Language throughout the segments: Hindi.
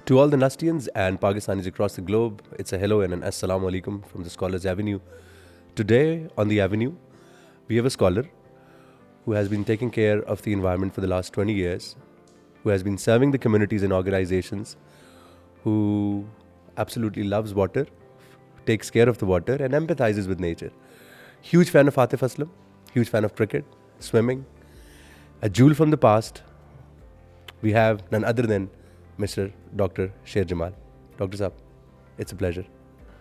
To all the Nastians and Pakistanis across the globe, it's a hello and an assalamu alaikum from the Scholars Avenue. Today on the Avenue, we have a scholar who has been taking care of the environment for the last 20 years, who has been serving the communities and organizations, who absolutely loves water, takes care of the water, and empathizes with nature. Huge fan of Atif Aslam, huge fan of cricket, swimming, a jewel from the past. We have none other than Mr. Dr. Sher Jamal. Dr. Saab, it's a pleasure.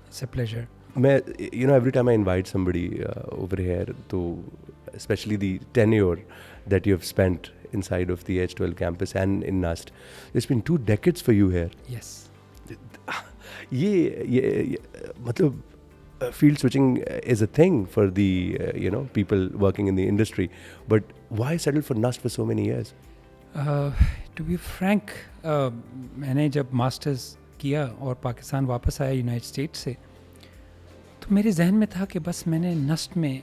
It's a pleasure. Every time I invite somebody over here, especially the tenure that you have spent inside of the H12 campus and in NUST, it's been 2 decades for you here. Yes. मतलब field switching is a thing for the people working in the industry, but why settle for NUST for so many years? To be frank, मैंने जब मास्टर्स किया और पाकिस्तान वापस आया यूनाइटेड स्टेट्स से, तो मेरे जहन में था कि बस मैंने नस्ट में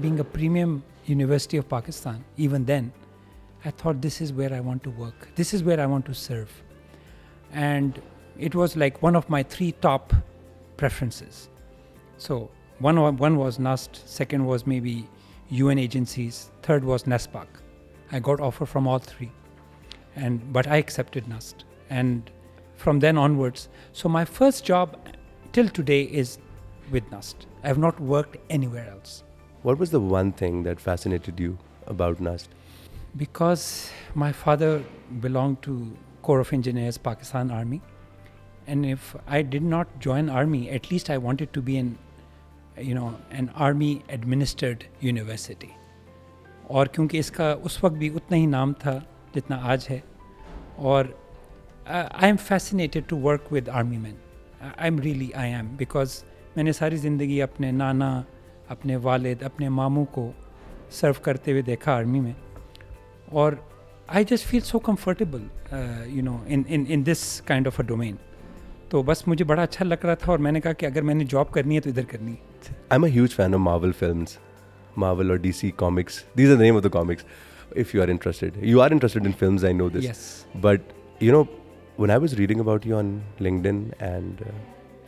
being a premium university of Pakistan, even then I thought this is where I want to work, this is where I want to serve, and it was like one of my 3 top preferences. So one was NUST, second was maybe UN agencies, third was NESPAC. I got offer from all 3, but I accepted NUST, and from then onwards, so my first job till today is with NUST. I have not worked anywhere else. What was the one thing that fascinated you about NUST? Because my father belonged to Corps of Engineers, Pakistan Army, and if I did not join army, at least I wanted to be an army administered university. और क्योंकि इसका उस वक्त भी उतना ही नाम था जितना आज है, और I am fascinated to work with army men. I am, because मैंने सारी ज़िंदगी अपने नाना, अपने वालिद, अपने मामू को सर्व करते हुए देखा आर्मी में, और I just feel so comfortable in this kind of a domain. तो बस मुझे बड़ा अच्छा लग रहा था, और मैंने कहा कि अगर मैंने जॉब करनी है तो इधर करनी है. I'm a huge fan of Marvel films, Marvel or DC comics. These are the name of the comics. If you are interested in films, I know this. Yes. But when I was reading about you on LinkedIn and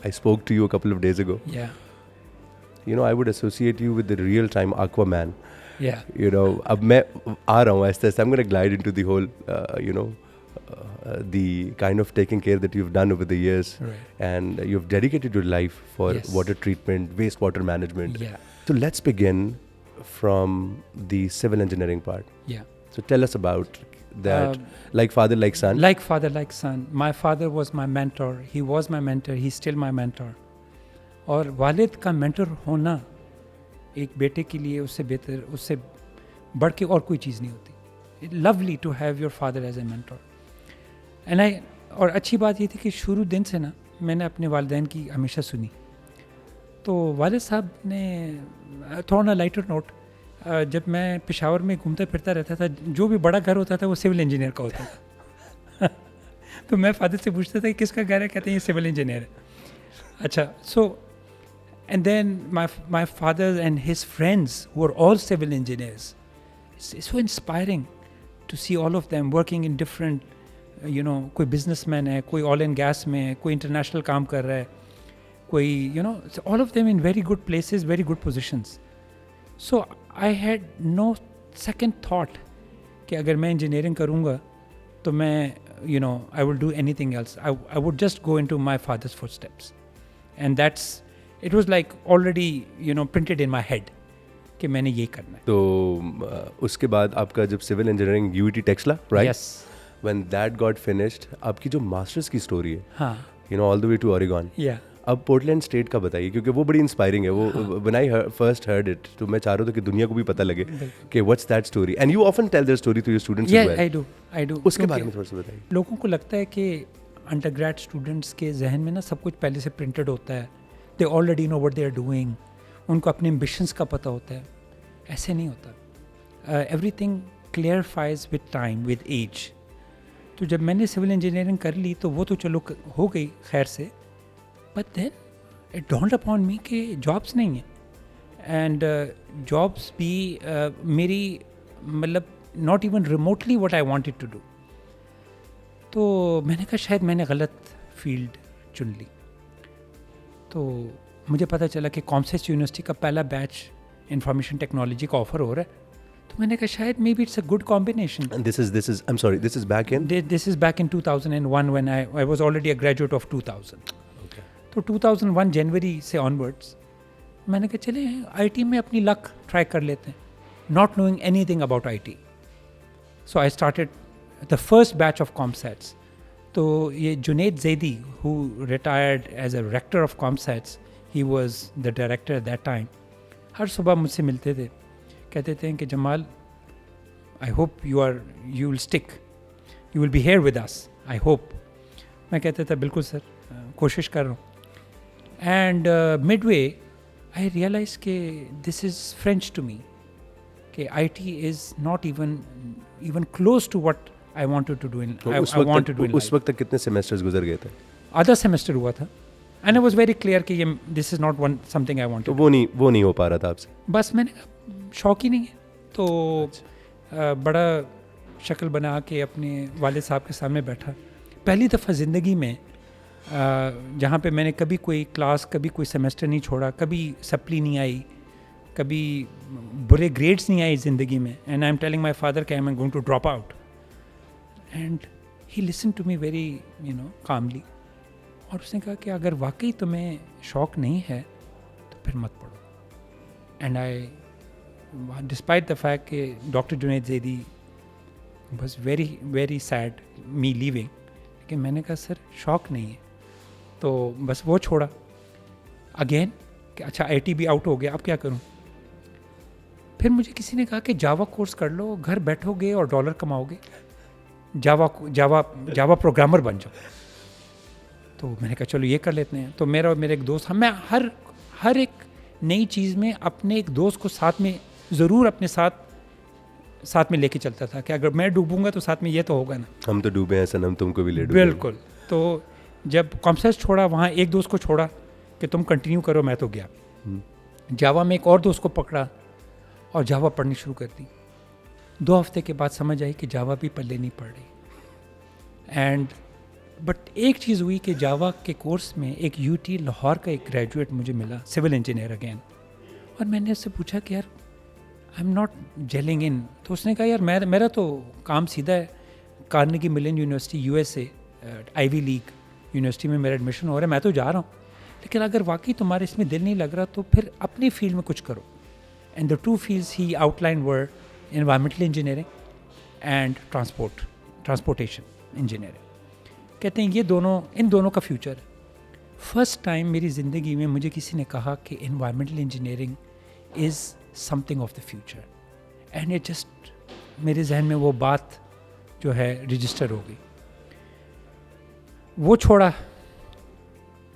I spoke to you a couple of days ago, Yeah. I would associate you with the real-time Aquaman. Yeah. अब मैं आ रहा हूँ ऐसे I'm going to glide into the whole the kind of taking care that you've done over the years, Right. and you've dedicated your life for Yes. water treatment, wastewater management. Yeah. So let's begin from the civil engineering part. Yeah. So tell us about that, like father, like son. Like father, like son. My father was my mentor. He was my mentor. He's still my mentor. और वालिद का मेंटर होना एक बेटे के लिए उससे बेहतर, उससे बढ़ के और कोई चीज़ नहीं होती. Lovely to have your father as a mentor. और अच्छी बात ये थी कि शुरू दिन से ना मैंने अपने वालिदैन की हमेशा सुनी. तो वालिद साहब ने थोड़ा ना लाइटर नोट, जब मैं पेशावर में घूमता फिरता रहता था, जो भी बड़ा घर होता था वो सिविल इंजीनियर का होता था. तो मैं फादर से पूछता था कि किसका घर है, कहते हैं ये सिविल इंजीनियर है. अच्छा, सो and then my father and his friends who were all civil engineers, it's so inspiring to see all of them working in different कोई businessman है, कोई oil and gas में है, कोई international काम कर रहा है, कोई so all of them in very good places, very good positions. So I had no second thought कि अगर मैं engineering करूँगा तो मैं I will do anything else. I would just go into my father's footsteps, and it was like already printed in my head कि मैंने ये करना है. तो उसके बाद आपका जब civil engineering UET Taxila, right? Yes. When that got finished, आपकी जो मास्टर्स की स्टोरी है, हाँ. all the way to Oregon. Yeah. अब पोर्टलैंड स्टेट का बताइए, क्योंकि वो बड़ी इंस्पायरिंग है. वो when I first heard it, तो मैं चाह रहा था कि दुनिया को भी पता लगे कि what's that story, and you often tell their story to your students as well. Yeah, I do. उसके बारे में थोड़ा सा बताइए. लोगों को लगता है कि अंडरग्रेड स्टूडेंट्स के जहन में ना सब कुछ पहले से प्रिंटेड होता है. They already know what they are doing. उनको अपने ambitions का पता होता है. ऐसे नहीं होता. Everything clarifies with time, with age. तो जब मैंने सिविल इंजीनियरिंग कर ली तो वो तो चलो हो गई खैर से, but then it dawned upon me कि jobs नहीं है, and jobs भी मेरी मतलब not even remotely what I wanted to do. तो मैंने कहा शायद मैंने गलत फील्ड चुन ली। तो मुझे पता चला कि कॉमसेस यूनिवर्सिटी का पहला बैच इंफॉर्मेशन टेक्नोलॉजी का ऑफर हो रहा है। तो मैंने कहा शायद may be it's a good combination. And this is I'm sorry, this is back in? This is back in 2001 when I was already a graduate of 2000. Okay. तो 2001 जनवरी से ऑनवर्ड्स मैंने कहा चले आईटी में अपनी लक ट्राई कर लेते हैं, not knowing anything about IT. So I started the first batch of COMSATS. तो ये Junaid Zaidi who retired as a rector of COMSATS, he was the director at that time, हर सुबह मुझसे मिलते थे, कहते थे कि Jamal I hope you will stick, you will be here with us, I hope. मैं कहता था बिल्कुल सर, कोशिश कर रहा हूँ। एंड मिडवे आई रियलाइज कि this is French to me, कि IT is not even close to what I wanted to do in I want to do in उस life. वक्त तक कितने सेमेस्टर्स गुजर गए थे? आधा सेमेस्टर हुआ था and I was very clear कि ये this is not something I तो wanted. वो नहीं हो पा रहा था आपसे? बस मैंने कहा शौक ही नहीं है। तो बड़ा शक्ल बना के अपने वालिद साहब के सामने बैठा। पहली दफ़ा ज़िंदगी में जहाँ पे मैंने कभी कोई क्लास, कभी कोई सेमेस्टर नहीं छोड़ा, कभी सप्ली नहीं आई, कभी बुरे ग्रेड्स नहीं आए ज़िंदगी में। And I am telling my father कि I am going to drop out, and he listen to me very calmly. और उसने कहा कि अगर वाकई तुम्हें शौक़ नहीं है तो फिर मत पढ़ो। And I despite the fact कि doctor Junaid Zaidi was very very sad me leaving, लेकिन मैंने कहा सर शौक़ नहीं है, तो बस वो छोड़ा। अगेन कि अच्छा IT भी आउट हो गया, अब क्या करूं? फिर मुझे किसी ने कहा कि जावा कोर्स कर लो, घर बैठोगे और डॉलर कमाओगे, जावा प्रोग्रामर बन जाओ। तो मैंने कहा चलो ये कर लेते हैं। तो मेरा और मेरे एक दोस्त, मैं हर एक नई चीज़ में अपने एक दोस्त को साथ में ज़रूर अपने साथ में लेके चलता था कि अगर मैं डूबूंगा तो साथ में ये तो होगा ना। हम तो डूबे हैं सनम, तुमको भी ले डूबे। बिल्कुल। तो जब कॉमसेस छोड़ा, वहाँ एक दोस्त को छोड़ा कि तुम कंटिन्यू करो, मैं तो गया। जावा में एक और दोस्त को पकड़ा और जावा पढ़नी शुरू कर दी। 2 हफ्ते के बाद समझ आई कि जावा भी पल्ले नहीं पड़ रही। बट एक चीज़ हुई कि जावा के कोर्स में एक UT लाहौर का एक ग्रेजुएट मुझे मिला, सिविल इंजीनियर अगेन। और मैंने उससे पूछा कि यार I am not gelling in. तो उसने कहा यार मेरा तो काम सीधा है, Carnegie Mellon university USA Ivy League university में मेरा एडमिशन हो रहा है, मैं तो जा रहा हूँ, लेकिन अगर वाकई तुम्हारे इसमें दिल नहीं लग रहा तो फिर अपनी फील्ड में कुछ करो। And the 2 fields he outline were environmental engineering and transportation engineering. कहते हैं इन दोनों का फ्यूचर है। फर्स्ट टाइम मेरी ज़िंदगी में मुझे किसी ने कहा कि environmental engineering is something of the future, and it just मेरे जहन में वो बात जो है रजिस्टर हो गई। वो छोड़ा,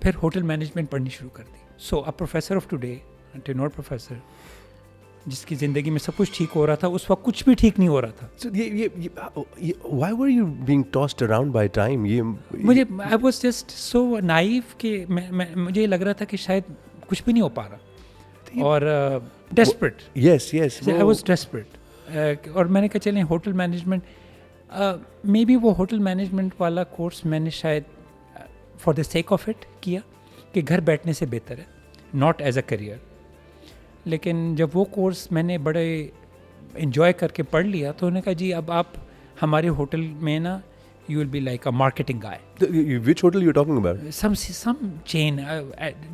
फिर होटल मैनेजमेंट पढ़नी शुरू कर दी। So a professor of today, tenure professor, जिसकी ज़िंदगी में सब कुछ ठीक हो रहा था, उस वक्त कुछ भी ठीक नहीं हो रहा था। So why were you being tossed around by time? मुझे I was just so naive कि मुझे लग रहा था कि शायद कुछ भी नहीं हो पा रहा, और desperate. Yes. I was desperate. और मैंने कहा चलें होटल मैनेजमेंट, मे बी वो होटल मैनेजमेंट वाला कोर्स मैंने शायद for the sake of it किया कि घर बैठने से बेहतर है, नॉट एज अ करियर। लेकिन जब वो कोर्स मैंने बड़े इन्जॉय करके पढ़ लिया तो उन्होंने कहा जी अब आप हमारे होटल में ना you will be like a marketing guy. Which hotel you talking about? Some chain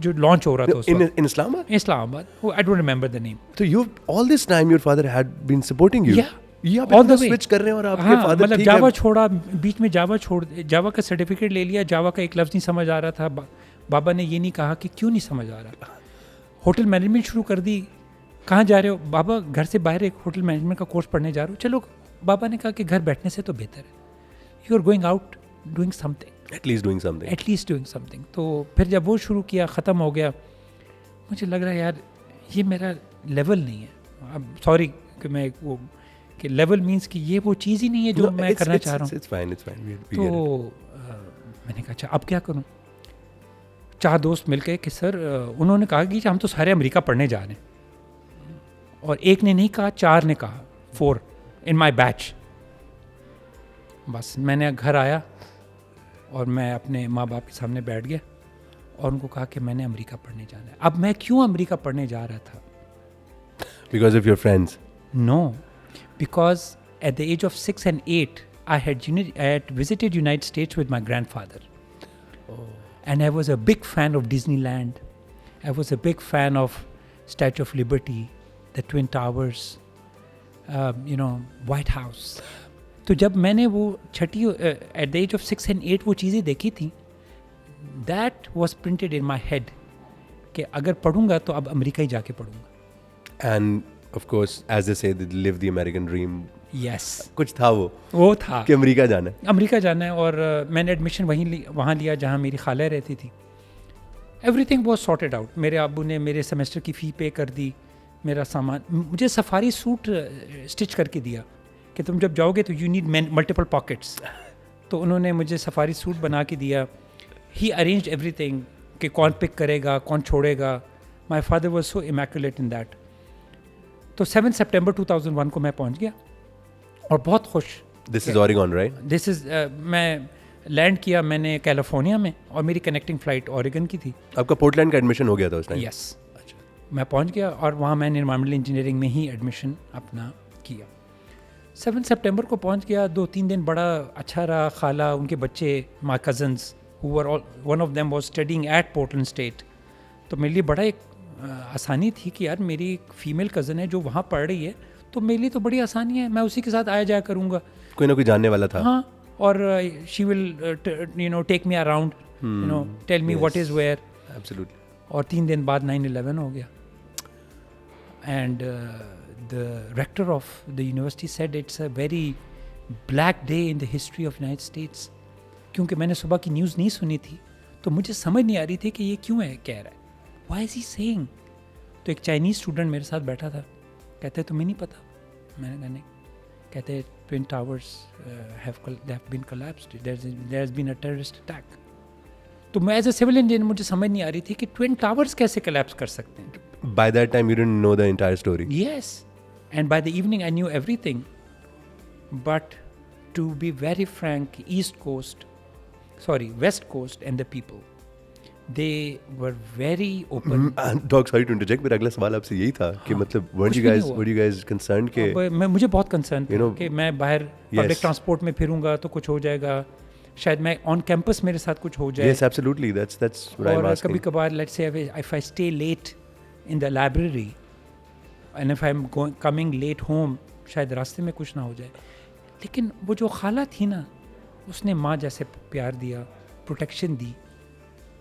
जो launch हो रहा था उस वक्त. In Islamabad? Islamabad. I don't remember the name. So you all this time your father had been supporting you? Yeah. ये आप इतना switch कर रहे हैं और आपके father मतलब ठीक जावा है. छोड़ा, बीच में जावा का सर्टिफिकेट ले लिया, जावा का एक लफ्ज़ नहीं समझ आ रहा था, बाबा ने ये नहीं कहा कि क्यों नहीं समझ आ रहा. होटल मैनेजमेंट शुरू कर दी. कहाँ जा रहे हो? बाबा घर से बाहर एक होटल मैनेजमेंट का कोर्स पढ़ने जा रहे हो. चलो, बाबा ने कहा कि घर बैठने से तो बेहतर है. You are going out doing something, at least doing something. तो फिर जब वो शुरू किया, ख़त्म हो गया, मुझे लग रहा है यार ये मेरा लेवल नहीं है. अब सॉरी कि मैं वो कि लेवल मीन्स कि ये वो चीज़ ही नहीं है जो मैं करना चाह रहा हूँ. तो मैंने कहा अच्छा अब क्या करूँ. 4 दोस्त मिल गए कि सर, उन्होंने कहा कि हम तो सारे अमेरिका पढ़ने जा रहे हैं, और एक ने नहीं कहा, 4 ने कहा, 4 इन माई बैच. बस मैंने घर आया और मैं अपने माँ बाप के सामने बैठ गया और उनको कहा कि मैंने अमेरिका पढ़ने जाना है. अब मैं क्यों अमेरिका पढ़ने जा रहा था? Because of your friends. No, because at the age of 6 and 8, I had visited United States with my grandfather. And I was a big fan of Disneyland. I was a big fan of Statue of Liberty, the Twin Towers, White House. तो जब मैंने वो छठी at the age of 6 and 8 वो चीज़ें देखी थी, that was printed in my head कि अगर पढ़ूंगा तो अब अमेरिका ही जाके पढ़ूंगा. And of course, as they say, they live the American dream. Yes. कुछ था वो था कि अमेरिका जाना है. अमेरिका जाना है और मैंने एडमिशन वहाँ लिया जहाँ मेरी खाला रहती थी. Everything was sorted out. मेरे अब्बू ने मेरे सेमेस्टर की फ़ी पे कर दी. मेरा सामान, मुझे सफारी सूट स्टिच करके दिया कि तुम जब जाओगे तो यू नीड मल्टीपल पॉकेट्स. तो उन्होंने मुझे सफारी सूट बना के दिया. ही अरेंज्ड एवरीथिंग कि कौन पिक करेगा कौन छोड़ेगा. My father was so immaculate in that. तो 7 सितंबर 2001 को मैं पहुंच गया और बहुत खुश. This is Oregon, right? This is मैं लैंड किया मैंने कैलिफोर्निया में और मेरी कनेक्टिंग फ़्लाइट ऑरेगन की थी. आपका पोर्टलैंड का एडमिशन हो गया था उस टाइम? यस. मैं पहुंच गया और वहाँ मैंने एनवायरमेंटल इंजीनियरिंग में ही एडमिशन अपना किया. 7 सितंबर को पहुंच गया. 2-3 दिन बड़ा अच्छा रहा. खाला, उनके बच्चे, my cousins who were all, one of them was studying at Portland State. तो मेरे लिए बड़ा एक आसानी थी कि यार मेरी एक फ़ीमेल कज़न है जो वहाँ पढ़ रही है तो मेरे लिए तो बड़ी आसानी है. मैं उसी के साथ आया जाया करूँगा. कोई ना कोई जानने वाला था. हाँ. और she will take me around, tell me what is where. Absolutely. और 3 दिन बाद 9/11 हो गया. And the rector of the university said it's a very black day in the history of United States. क्योंकि मैंने सुबह की न्यूज़ नहीं सुनी थी तो मुझे समझ नहीं आ रही थी कि ये क्यों है कह रहा है. Why is he saying? तो एक चाइनीज़ स्टूडेंट मेरे साथ बैठा था. कहते तुम्हें नहीं पता? मैंने कहा नहीं. कहते Twin Towers have been collapsed. There has been a terrorist attack. तो मैं एज ए सिविल इंजीनियर मुझे समझ नहीं आ रही थी कि ट्विन टावर्स कैसे कोलैप्स कर सकते हैं. By that time, you didn't know the entire story. Yes, and by the evening I knew everything. But to be very frank, West Coast and the people, they were very open. Doc, sorry to interject, मेरा अगला सवाल आपसे यही था कि मतलब were you guys concerned कि मुझे बहुत कंसर्न था कि मैं बाहर पब्लिक ट्रांसपोर्ट में फिरूंगा तो कुछ हो जाएगा. शायद मैं ऑन कैंपस मेरे साथ कुछ हो जाए. Yes, absolutely. That's what I'm asking. कभी कभार let's say if I stay late in the library and if I'm coming late home, शायद रास्ते में कुछ ना हो जाए. लेकिन वो जो खाला थी ना, उसने माँ जैसे प्यार दिया, प्रोटेक्शन दी.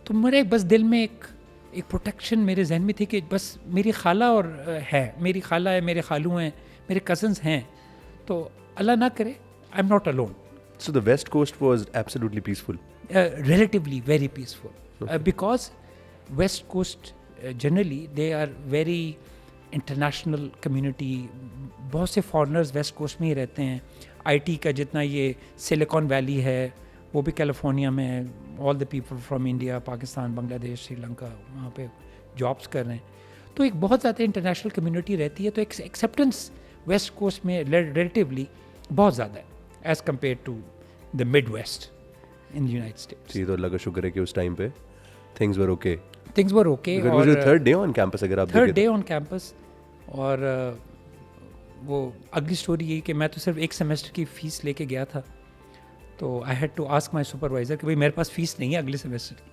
तो मेरे बस दिल में एक प्रोटेक्शन मेरे जहन में थी कि बस मेरी खाला और है, मेरी खाला है, मेरे खालू हैं, मेरे कज़न्स हैं. तो अल्लाह ना करे आई am not alone. So the West Coast was absolutely peaceful. Relatively very peaceful. Because West Coast generally they are very international community. बहुत से foreigners West Coast में ही रहते हैं. IT का जितना ये Silicon Valley है वो भी कैलिफोर्निया में है. All the people from India, Pakistan, Bangladesh, Sri-Lanka वहाँ पे jobs कर रहे हैं. तो एक बहुत ज़्यादा international community रहती है. तो एक acceptance West Coast में relatively बहुत ज़्यादा है as compared to the Midwest in the United States. जी, तो अल्लाह का शुक्र है कि उस टाइम पे things were okay. Things were okay. It was your third day on campus अगर आप third day on campus. और वो अगली स्टोरी यही कि मैं तो सिर्फ एक सेमेस्टर की फ़ीस लेके गया था. तो I had to ask my supervisor कि भाई मेरे पास फ़ीस नहीं है अगले सेमेस्टर की.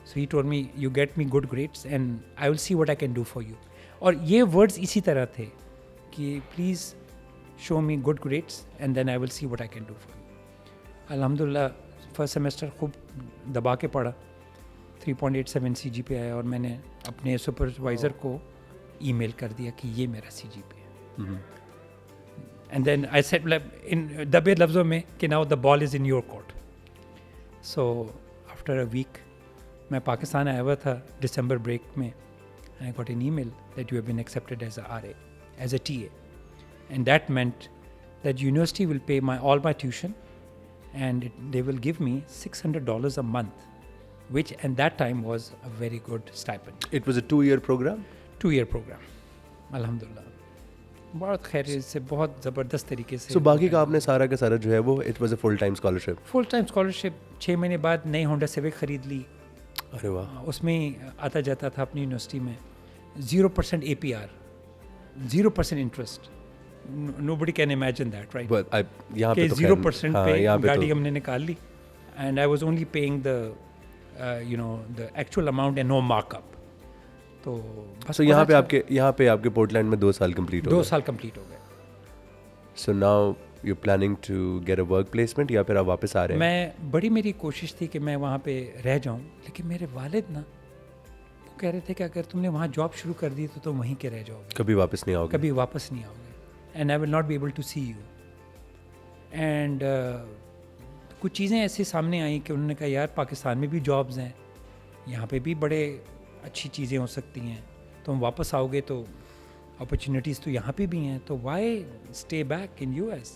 So he told me you get me good grades and I will see what I can do for you. और ये वर्ड्स इसी तरह थे कि please show me good grades and then I will see what I can do for you. अल्हम्दुलिल्लाह फर्स्ट सेमेस्टर खूब दबा के पढ़ा. 3.87 CGPA आया और मैंने अपने सुपरवाइज़र को ईमेल कर दिया कि ये मेरा CGPA है. एंड देन आई सेड इन दबे लफ्ज़ों में कि now the ball is in your court. So after a week मैं पाकिस्तान आया हुआ था दिसंबर ब्रेक में. I got an email that you have been accepted as a RA, as a TA. And that meant that university will pay all my tuition and they will give me $600 a month, which at that time was a very good stipend. It was a 2-year program? 2-year program. Alhamdulillah. बहुत खैर से बहुत ज़बरदस्त तरीके से। सो बाकी का आपने सारा का सारा जो है वो it was a full time scholarship? Full time scholarship. 6 महीने बाद नई होंडा सिविक ख़रीद ली। अरे वाह। उसमें आता जाता था अपनी यूनिवर्सिटी में। 0% APR, 0% interest. Nobody can imagine that, right? But यहाँ पे तो 0% हाँ, पे यहाँ पे गाड़ी तो हमने निकाल ली, and I was only paying the the actual amount and no markup. तो बस so यहाँ पे आपके पोर्टलैंड में 2 साल कंप्लीट हो गए। 2 साल कंप्लीट हो गए। So now you're planning to get a work placement या फिर आप वापस आ रहे हैं? बड़ी मेरी कोशिश थी कि मैं वहाँ पे रह जाऊँ, लेकिन मेरे वालिद ना वो कह रहे थे कि अगर तुमने वहाँ जॉब शुरू कर दी तो तुम वहीं के रह जाओगे, कभी वापस नहीं आओगे। कभी वापस नहीं आओगे, and I will not be able to see you. And कुछ चीज़ें ऐसे सामने आई कि उन्होंने कहा यार पाकिस्तान में भी जॉब्स हैं, यहाँ पे भी बड़े अच्छी चीज़ें हो सकती हैं, तुम वापस आओगे तो अपॉर्चुनिटीज़ तो यहाँ पे भी हैं, तो why stay back in US।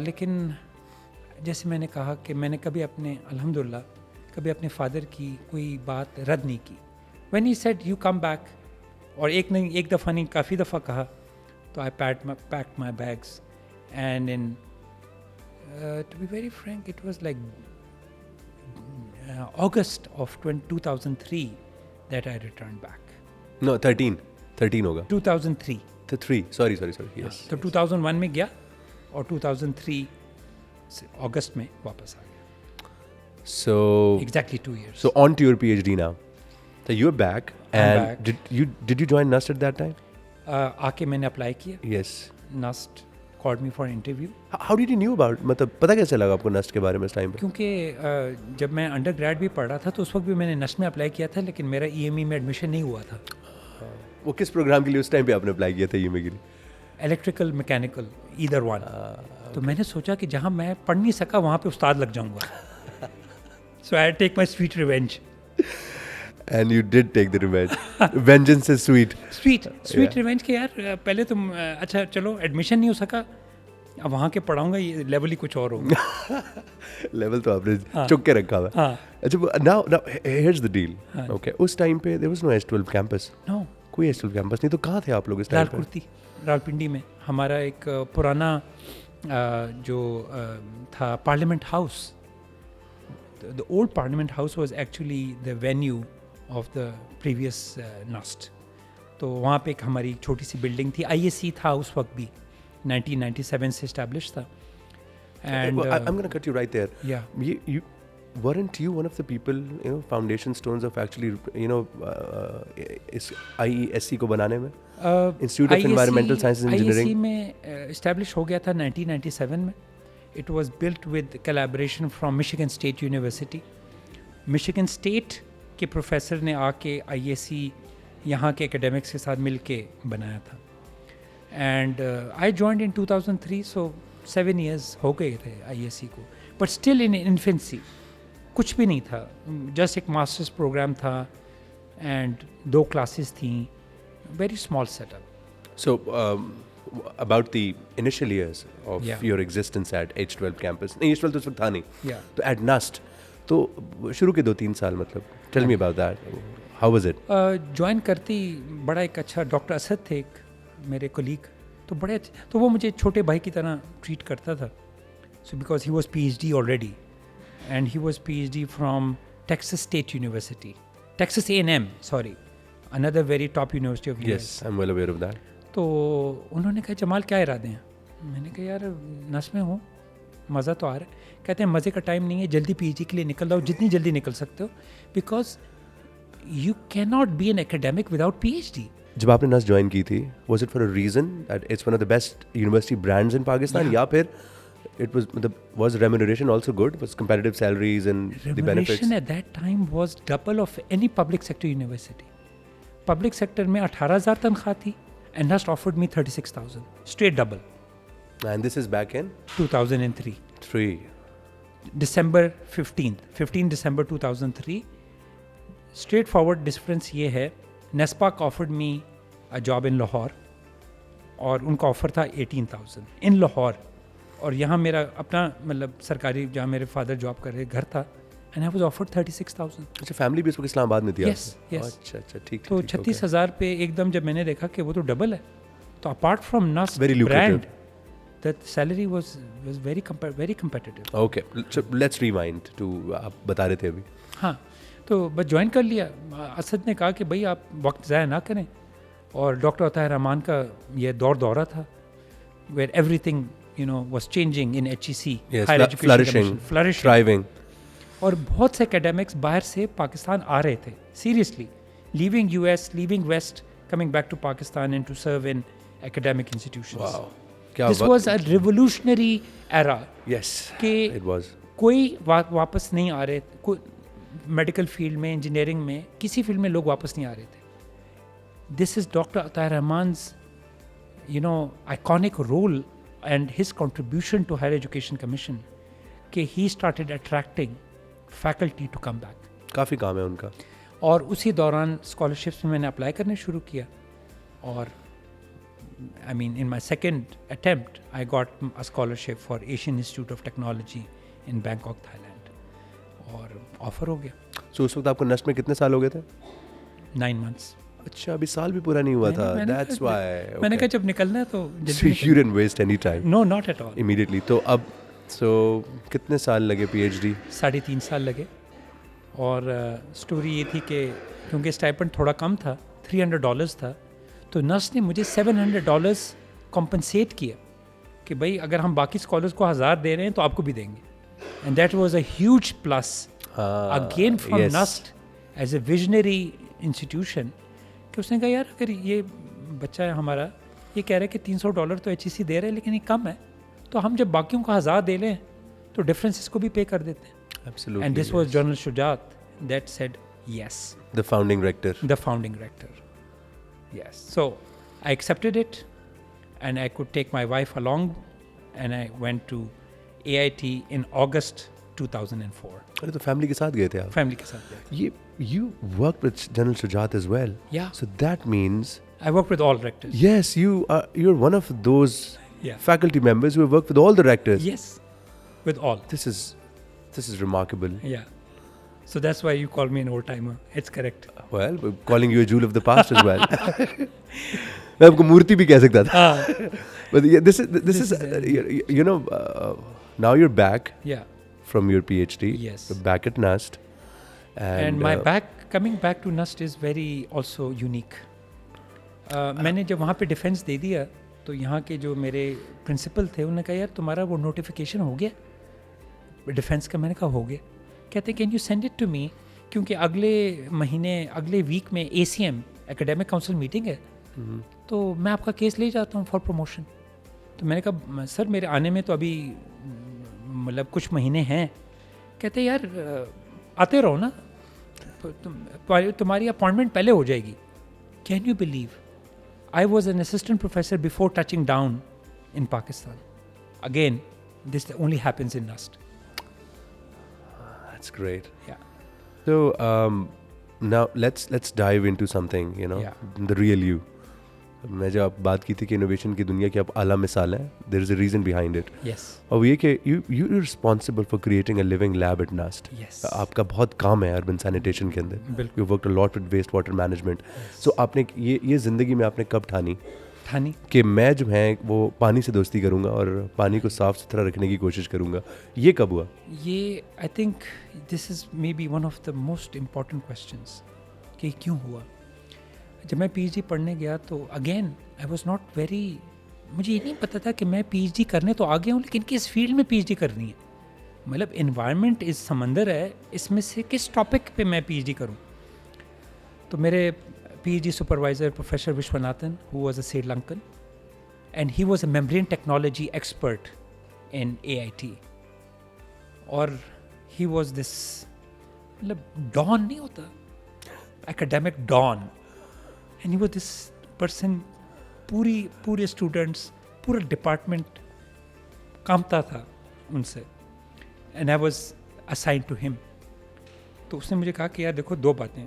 लेकिन जैसे मैंने कहा कि मैंने कभी अपने अल्हम्दुलिल्लाह कभी अपने फादर की कोई बात रद्द नहीं की। When he said you come back, और एक नहीं एक दफ़ा नहीं काफ़ी दफ़ा कहा, तो I packed my bags and in to be very frank it was like August of 2003 that I returned back. No, 13 होगा। 2003 तो 3 sorry yes। तो 2001 में गया और 2003 अगस्त में वापस आ गया। So exactly 2 years। So on to your PhD now। So you're back and back. did you join NUST at that time? आके मैंने अप्लाई किया। Yes। NUST called me for an interview। How did you knew about, मतलब पता कैसे लगा आपको NUST के बारे में इस टाइम पे? क्योंकि जब मैं अंडर ग्रेड भी पढ़ रहा था तो उस वक्त भी मैंने NUST में अप्लाई किया था, लेकिन मेरा EME में एडमिशन नहीं हुआ था। वो किस प्रोग्राम के लिए उस टाइम पे आपने अप्लाई किया था EME के लिए? Electrical mechanical either one. तो मैंने सोचा कि जहाँ मैं पढ़ नहीं सका वहाँ पे उस्ताद लग जाऊँगा। So I take my sweet revenge. And you did take the revenge। Vengeance is sweet। Sweet revenge के यार पहले तुम अच्छा चलो एडमिशन नहीं हो सका, अब वहाँ के पढ़ाऊँगा, ये लेवल ही कुछ और होगा। लेवल तो आपने चुक के रखा हुआ। हाँ। अच्छा now here's the deal। Okay, उस टाइम पे there was no S12 campus। No। कोई S12 कैंपस नहीं, तो कहाँ थे आप लोग इस टाइम पे? लालकुर्ती रावलपिंडी में हमारा एक पुराना जो था parliament house. The old Parliament House was actually the venue of the previous NUST। तो वहाँ पे एक हमारी छोटी सी बिल्डिंग थी, IAC था उस वक्त भी, 1997 से established था। And I'm going to cut you right there। Yeah। You weren't you one of the people, foundation stones of actually, इस IESC को बनाने में? Institute of Environmental Sciences and Engineering। IAC में establish हो गया था 1997 में। It was built with collaboration from Michigan State University। Michigan State के प्रोफेसर ने आके IAC यहाँ के एकेडमिक्स के साथ मिल के बनाया था। And I joined in 2003, so 7 years हो गए थे IAC को, बट स्टिल इन इन्फेंसी, कुछ भी नहीं था, जस्ट एक मास्टर्स प्रोग्राम था एंड 2 classes थी, very small setup. So about the initial years of Yeah। your existence at H12 campus, नहीं H12 तो उस वक्त था नहीं, Yeah। तो at NUST, तो शुरू के 2-3 साल, मतलब tell me about that। How was it? Join करती बड़ा एक अच्छा डॉक्टर असद थे एक मेरे कोलीग, तो बड़े अच्छे, तो वो मुझे छोटे भाई की तरह ट्रीट करता था। So because he was PhD already, and he was PhD from Texas state university, Texas A&M, sorry, another very top university of Yes, I'm well aware of that। तो उन्होंने कहा जमाल क्या इरादे हैं? मैंने कहा यार नस में हूँ, मज़ा तो आ रहा है। कहते हैं मज़े का टाइम नहीं है, जल्दी PhD के लिए निकल जाओ, जितनी जल्दी निकल सकते हो, because you can not be an academic without PhD। जब आपने NUST ज्वाइन की थी, was it for a reason that it's one of the best university brands in Pakistan? या फिर it was remuneration also good? Was competitive salaries and the benefits? Remuneration at that time was double of any public sector university। public sector में 18,000 तनख्वाह थी, and NUST offered me 36,000, straight double। And this is back in 2003 December 15 December 2003। Straight forward difference ये है, NESPAK offered me a job in Lahore, और उनका ऑफर था 18,000 इन लाहौर, और यहाँ मेरा अपना मतलब सरकारी जहाँ मेरे फादर जॉब कर रहे घर था, एंड आई वाज ऑफर्ड 36,000। अच्छा, फैमिली भी इस वक्त इस्लामाबाद में थी? Yes, yes। अच्छा ठीक। तो 36,000 पे एकदम जब मैंने देखा कि वो तो डबल है, तो apart from NUST Very lucrative. Brand the salary was very competitive. Okay, so let's rewind to आप बता रहे थे अभी. हाँ, तो बस ज्वाइन कर लिया. असद ने कहा कि भाई आप वक्त ज़ाया ना करें, और डॉक्टर अतायर रहमान का ये दौरा था where everything was changing in HEC, Yes, Higher Education Commission, thriving. और बहुत से academics बाहर से पाकिस्तान आ रहे थे, seriously, leaving US, leaving West, coming back to Pakistan and to serve in academic institutions. Wow. क्या This was a revolutionary era. Yes, कि it was. कोई वापस नहीं आ रहे, कोई मेडिकल फील्ड में, इंजीनियरिंग में, किसी फील्ड में लोग वापस नहीं आ रहे थे. This is doctor Ataur Rahman's iconic role and his contribution to higher education commission कि he started attracting faculty to come back. काफ़ी काम है उनका. और उसी दौरान स्कॉलरशिप्स में मैंने अप्लाई करने शुरू किया, और I mean, in my second attempt, I got a scholarship for Asian Institute of Technology in Bangkok, Thailand. और ऑफर हो गया. So उस वक्त आपको नस्ट में कितने साल हो गए थे? 9 months. अच्छा, अभी साल भी पूरा नहीं हुआ था. That's why. मैंने कहा जब निकलना है तो So you didn't waste any time. No, not at all. Immediately. तो अब कितने साल लगे PhD? 3.5 साल लगे. और स्टोरी ये थी कि क्योंकि स्टाइपेंड थोड़ा कम था, $300 था, तो नस्ट ने मुझे $700 कॉम्पनसेट किया कि भाई अगर हम बाकी स्कॉलर्स को 1000 दे रहे हैं तो आपको भी देंगे. And that was a huge plus again from NUST as a visionary institution कि उसने कहा यार अगर ये बच्चा है हमारा, ये कह रहा है कि $300 तो HEC दे रहे हैं लेकिन ये कम है, तो हम जब बाकियों को 1000 दे लें तो डिफरेंस इसको भी पे कर देते हैं. Absolutely. And this was General Shujat that said yes. The founding rector. The founding rector. Yes. So I accepted it, and I could take my wife along, and I went to AIT in August 2004. अरे तो फैमिली के साथ गए थे आप? Family के साथ गए. You worked with General Shujat as well. Yeah. So that means I worked with all rectors. yes, you're one of those Yeah. faculty members who have worked with all the rectors. Yes, with all. This is remarkable. Yeah. So that's why you call me an old timer. It's correct. Well, we're calling you a jewel of the past as well. मैं आपको मूर्ति भी कह सकता था. But yeah, this is now you're back Yeah. from your PhD. Yes. You're back at NUST. And my coming back to NUST is very also unique. मैंने जब वहाँ पे डिफेंस दे दिया तो यहाँ के जो मेरे प्रिंसिपल थे उन्होंने कहा यार तुम्हारा वो नोटिफिकेशन हो गया डिफेंस का. मैंने कहा हो गया. कहते can you send it to me, क्योंकि अगले वीक में ACM एकेडमिक काउंसिल मीटिंग है, तो मैं आपका केस ले जाता हूँ फॉर प्रमोशन. तो मैंने कहा सर मेरे आने में तो अभी मतलब कुछ महीने हैं. कहते यार आते रहो ना, तुम्हारी अपॉइंटमेंट पहले हो जाएगी. Can you believe I was an assistant professor before touching down in Pakistan. Again this only happens in NUST. That's great. Yeah. So now let's dive into something, the real you. मैं जब आप बात की थी कि इनोवेशन की दुनिया की आप आला मिसाल हैं, there is a reason behind it. Yes. और वो ये कि you're responsible for creating a living lab at NUST. Yes. आपका बहुत काम है अर्बन सैनिटेशन के अंदर. बिल्कुल. You worked a lot with waste water management. Yes. So आपने ये ज़िंदगी में आपने कब ठानी कि मैं जो है वो पानी से दोस्ती करूंगा और पानी को साफ सुथरा रखने की कोशिश करूंगा? ये कब हुआ? ये I think this is may be one of the most important questions कि क्यों हुआ. जब मैं PhD पढ़ने गया तो again I was not very, मुझे ये नहीं पता था कि मैं PhD करने तो आ गया हूँ लेकिन किस फील्ड में PhD करनी है. मतलब इन्वायरमेंट इस समंदर है, इसमें से किस टॉपिक पे मैं PhD करूँ. तो मेरे PhD supervisor, Professor Vishwanathan, who was a Sri Lankan, and he was a membrane technology expert in AIT. और he was this, मतलब डॉन नहीं होता, academic dawn, and he was this person, पूरे students, पूरा department कांपता था उनसे, and I was assigned to him. तो उसने मुझे कहा कि यार देखो 2 बातें,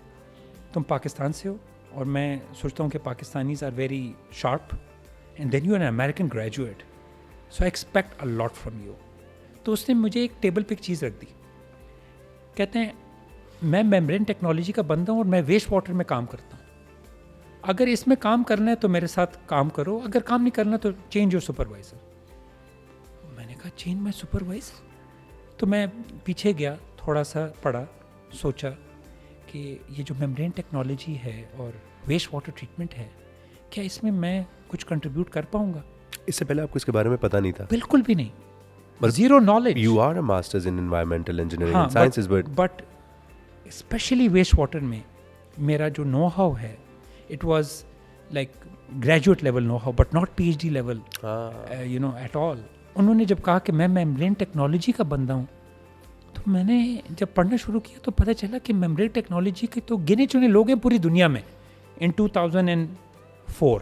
तुम पाकिस्तान से हो और मैं सोचता हूँ कि Pakistanis are very sharp, and then you are an American graduate, so I expect a lot from you. तो उसने मुझे एक टेबल पे एक चीज़ रख दी. कहते हैं मैं मेम्ब्रेन टेक्नोलॉजी का बंदा हूँ और मैं वेस्ट वाटर में काम करता हूँ, अगर इसमें काम करना है तो मेरे साथ काम करो, अगर काम नहीं करना तो चेंज योर सुपरवाइज़र। मैंने कहा चेंज माय सुपरवाइज़र? तो मैं पीछे गया, थोड़ा सा पढ़ा, सोचा कि ये जो मेम्ब्रेन टेक्नोलॉजी है और वेस्ट वाटर ट्रीटमेंट है, क्या इसमें मैं कुछ कंट्रीब्यूट कर पाऊंगा? इससे पहले आपको इसके बारे में पता नहीं था? बिल्कुल भी नहीं, But zero knowledge. You are a master's in environmental engineering हाँ, and sciences, but but specially waste water में मेरा जो नो हाउ है, it was like graduate level know how, but not PhD level you know at all. उन्होंने जब कहा कि मैं मेम्ब्रेन टेक्नोलॉजी का बंदा हूँ, तो मैंने जब पढ़ना शुरू किया तो पता चला कि मेम्ब्रेन टेक्नोलॉजी के तो गिने चुने लोग हैं पूरी दुनिया में। इन 2004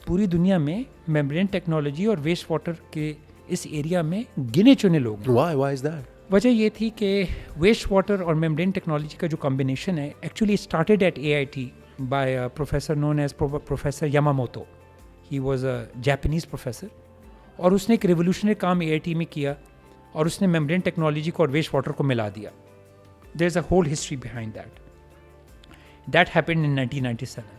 पूरी दुनिया में मेम्ब्रेन टेक्नोलॉजी और वेस्ट वाटर के इस एरिया में गिने चुने लोग हैं। why is that? वजह ये थी कि वेस्ट वाटर और मेम्ब्रेन टेक्नोलॉजी का जो कॉम्बिनेशन है, actually started at AIT by professor known as professor Yamamoto. He was a Japanese professor, और उसने एक रेवोल्यूशनरी काम AIT में किया और उसने मेम्ब्रेन टेक्नोलॉजी को और वेस्ट वाटर को मिला दिया। There is a whole history behind that happened in 1997।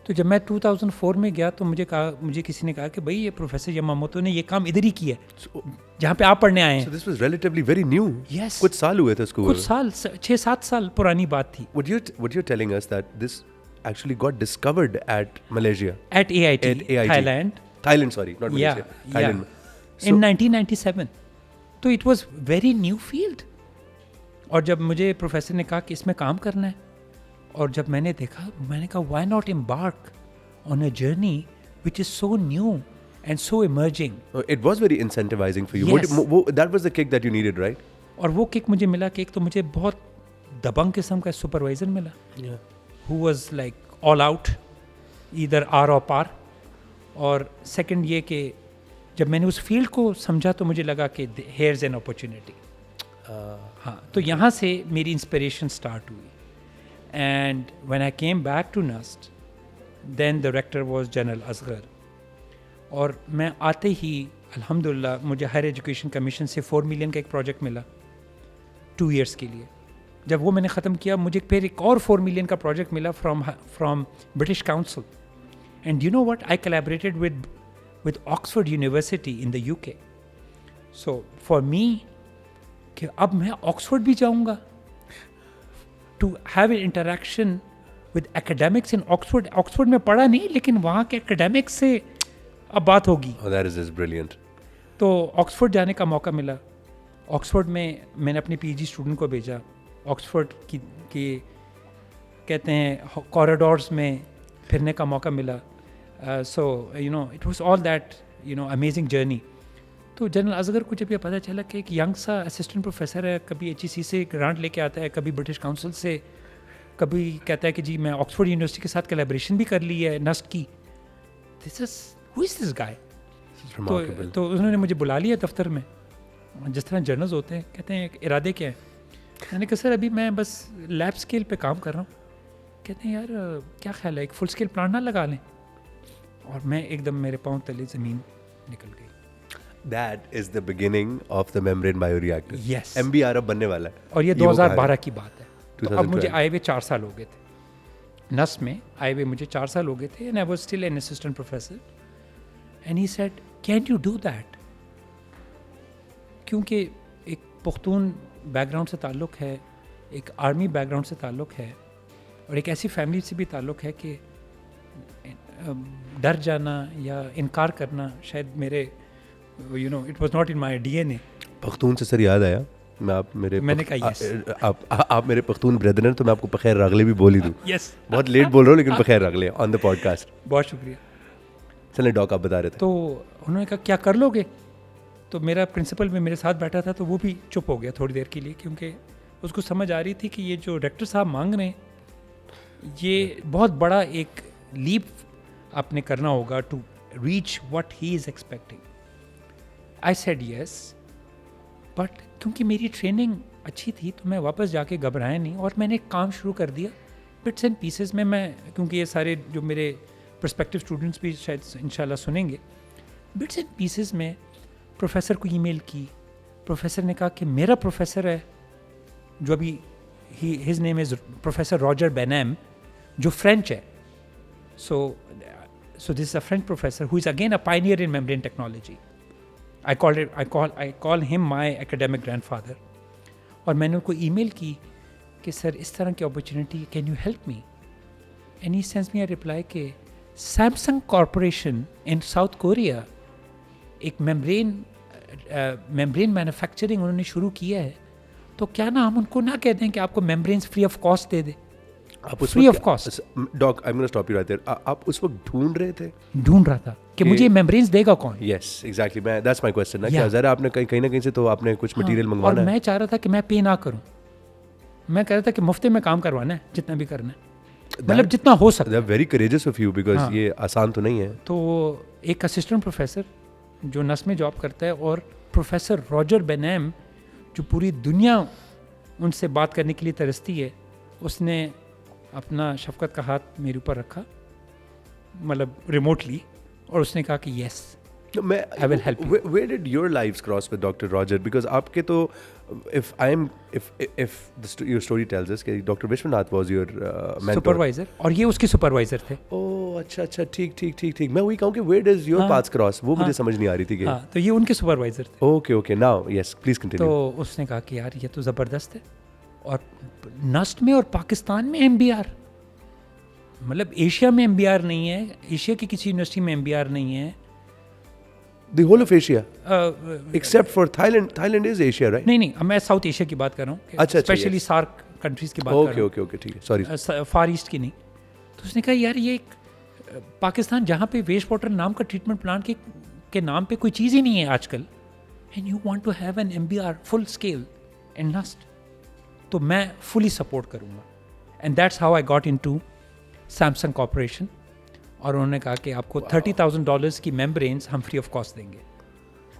तो जब मैं 2004 में गया तो मुझे किसी ने कहा कि भाई ये प्रोफेसर यामामोतो ने ये काम इधर ही किया है जहाँ पे आप पढ़ने आए हैं। So this was relatively very new. Yes. कुछ साल हुए थे उसको। कुछ साल, 6-7 साल पुरानी बात थी। What you're telling us that this actually got discovered at Malaysia. At AIT, At AIT. Thailand, sorry, not Malaysia. Thailand. In 1997. तो it was very new field. और जब मुझे प्रोफेसर ने कहा कि इसमें काम करना है, और जब मैंने देखा, मैंने कहा why not embark on a journey which is so new and so emerging. It was very incentivizing for you. Yes. That was the kick that you needed, right? और वो किक मुझे मिला कि एक तो मुझे बहुत दबंग किस्म का सुपरवाइजर मिला, who was like all out, either R or par. और सेकंड ये कि जब मैंने उस फील्ड को समझा तो मुझे लगा कि here's an opportunity. हाँ, तो यहाँ से मेरी इंस्पिरेशन स्टार्ट हुई। And when I came back to NUST, then the director was general Asghar. और मैं आते ही अल्हम्दुलिल्लाह मुझे हायर एजुकेशन कमीशन से 4 मिलियन का एक प्रोजेक्ट मिला 2 इयर्स के लिए। जब वो मैंने ख़त्म किया, मुझे फिर एक और 4 मिलियन का प्रोजेक्ट मिला from British council. And you know what, I collaborated with Oxford university in the UK। So for me कि अब मैं ऑक्सफोर्ड भी जाऊँगा to have an interaction with academics in Oxford. Oxford में पढ़ा नहीं, लेकिन वहाँ के एकेडमिक्स से अब बात होगी। Oh, that is brilliant. तो ऑक्सफोर्ड जाने का मौका मिला। ऑक्सफोर्ड में मैंने अपने PhD स्टूडेंट को भेजा। ऑक्सफोर्ड की कहते हैं कॉरिडोर्स में फिरने का मौका मिला। So you know it was all that you know amazing journey. तो जनरल असगर को जब ये पता चला कि एक यंग सा असिस्टेंट प्रोफेसर है, कभी HEC से ग्रांट लेके आता है, कभी ब्रिटिश काउंसिल से, कभी कहता है कि जी मैं ऑक्सफोर्ड यूनिवर्सिटी के साथ कोलैबोरेशन भी कर ली है NUST की। Who is this guy? तो उन्होंने मुझे बुला लिया दफ्तर में, जिस तरह जर्नल्स होते हैं, कहते हैं इरादे क्या है। मैंने कहा सर अभी मैं बस लैब स्केल पे काम कर रहा हूँ। कहते हैं यार क्या ख्याल है एक फुल स्केल प्लांट ना लगा लें। और मैं एकदम मेरे पाँव तले ज़मीन निकल गई। That is the beginning of the membrane bioreactor. Yes. MBR अब बनने वाला है। और ये 2012 की बात है। तो अब मुझे 2012 आए हुए 4 साल हो गए थे NUST में, आए हुए मुझे 4 साल हो गए थे। And I was still an assistant professor. And he said can you do that? क्योंकि एक पुख्तून बैकग्राउंड से ताल्लुक़ है, एक आर्मी बैकग्राउंड से ताल्लुक़ है, और एक ऐसी फैमिली से भी ताल्लुक़ है कि डर जाना या इनकार करना शायद मेरे you know it was not in my DNA। Pakhtun से सर याद आया, मैंने कहा यस, आप मेरे पख्तून ब्रदर हैं तो मैं आपको पखेर रागले भी बोल ही दूँ। यस बहुत लेट बोल रहा हूँ लेकिन पखेर रागले ऑन द पॉडकास्ट। बहुत शुक्रिया। चलिए डॉक आप बता रहे थे। तो उन्होंने कहा क्या कर लोगे? तो मेरा प्रिंसिपल में मेरे साथ बैठा था, तो वो भी चुप हो गया थोड़ी देर के लिए, क्योंकि उसको समझ आ रही थी कि ये जो डायरेक्टर साहब मांग रहे हैं ये बहुत बड़ा एक लीप आपने करना होगा to reach what he is expecting. I said yes, but क्योंकि मेरी ट्रेनिंग अच्छी थी तो मैं वापस जाके घबराया नहीं और मैंने काम शुरू कर दिया बिट्स एंड पीसेस में। मैं क्योंकि ये सारे जो मेरे प्रोस्पेक्टिव स्टूडेंट्स भी शायद इंशाल्लाह सुनेंगे, बिट्स एंड पीसेस में प्रोफेसर को ईमेल की। प्रोफेसर ने कहा कि मेरा प्रोफेसर है जो अभी his name is professor Roger Benaim, जो फ्रेंच है, So this is a French professor who is again a pioneer in membrane technology. I call him my academic grandfather. और मैंने उनको ईमेल की कि सर इस तरह की opportunity, can you help me? And he sends me a reply कि सैमसंग कॉरपोरेशन इन साउथ कोरिया एक मेम्ब्रेन मैन्युफैक्चरिंग उन्होंने शुरू किया है, तो क्या ना हम उनको ना कह दें कि आपको मेम्ब्रेन्स फ्री ऑफ कॉस्ट दे दे? Free of cost. Doc, I am gonna stop you right there. आप उस वक्त ढूंढ रहा था कि मुझे मेम्ब्रेन्स देगा कौन? यस एग्जैक्टली, मैं दैट्स माय क्वेश्चन ना, कि जरा आपने कहीं ना कहीं से तो आपने कुछ मटेरियल मंगवाना है। और मैं चाह रहा था कि मैं पे ना करूं, मैं कह रहा था कि मुफ्त में काम करवाना है जितना भी करना है, मतलब जितना हो सकता है। Very courageous of you, because ये आसान तो नहीं है। तो एक असिस्टेंट प्रोफेसर जो नस में जॉब करता है, और प्रोफेसर रॉजर बेनैम जो पूरी दुनिया उनसे बात करने के लिए तरसती है, उसने अपना शफकत का हाथ मेरे ऊपर रखा, मतलब रिमोटली, और उसने कहा कि yes I will help you. Where did your lives cross with Dr. Roger? Because आपके तो, if your story tells us कि Dr. Vishwanath was your mentor. Supervisor, और ये उसके supervisor थे। ओह अच्छा, ठीक। मैं वही कहूँ कि where does your paths cross? वो मुझे समझ नहीं आ रही थी कि। हाँ, तो ये उनके supervisor थे। Okay, now yes, please continue. तो उसने कहा कि यार ये तो ज़बरदस्त है, और नस्ट में और पाकिस्तान में MBR, मतलब एशिया में MBR नहीं है, एशिया की किसी यूनिवर्सिटी में MBR नहीं है। The whole of Asia, except for Thailand. Thailand is Asia, right? नहीं, अब मैं साउथ एशिया की बात कर रहा हूँ, अच्छा, स्पेशली सार्क कंट्रीज की बात कर रहा हूँ। ओके, ठीक है, सॉरी। फार ईस्ट की नहीं। तो उसने कहा यार ये पाकिस्तान जहाँ पे वेस्ट वाटर नाम का ट्रीटमेंट प्लांट के नाम पे कोई चीज़ ही नहीं है आजकल, and you want to have an MBR full scale in NUST, तो मैं फुली सपोर्ट करूँगा। And that's how I got into Samsung corporation. और उन्होंने कहा कि आपको $30,000 की मेम्ब्रेन्स हम फ्री ऑफ कॉस्ट देंगे।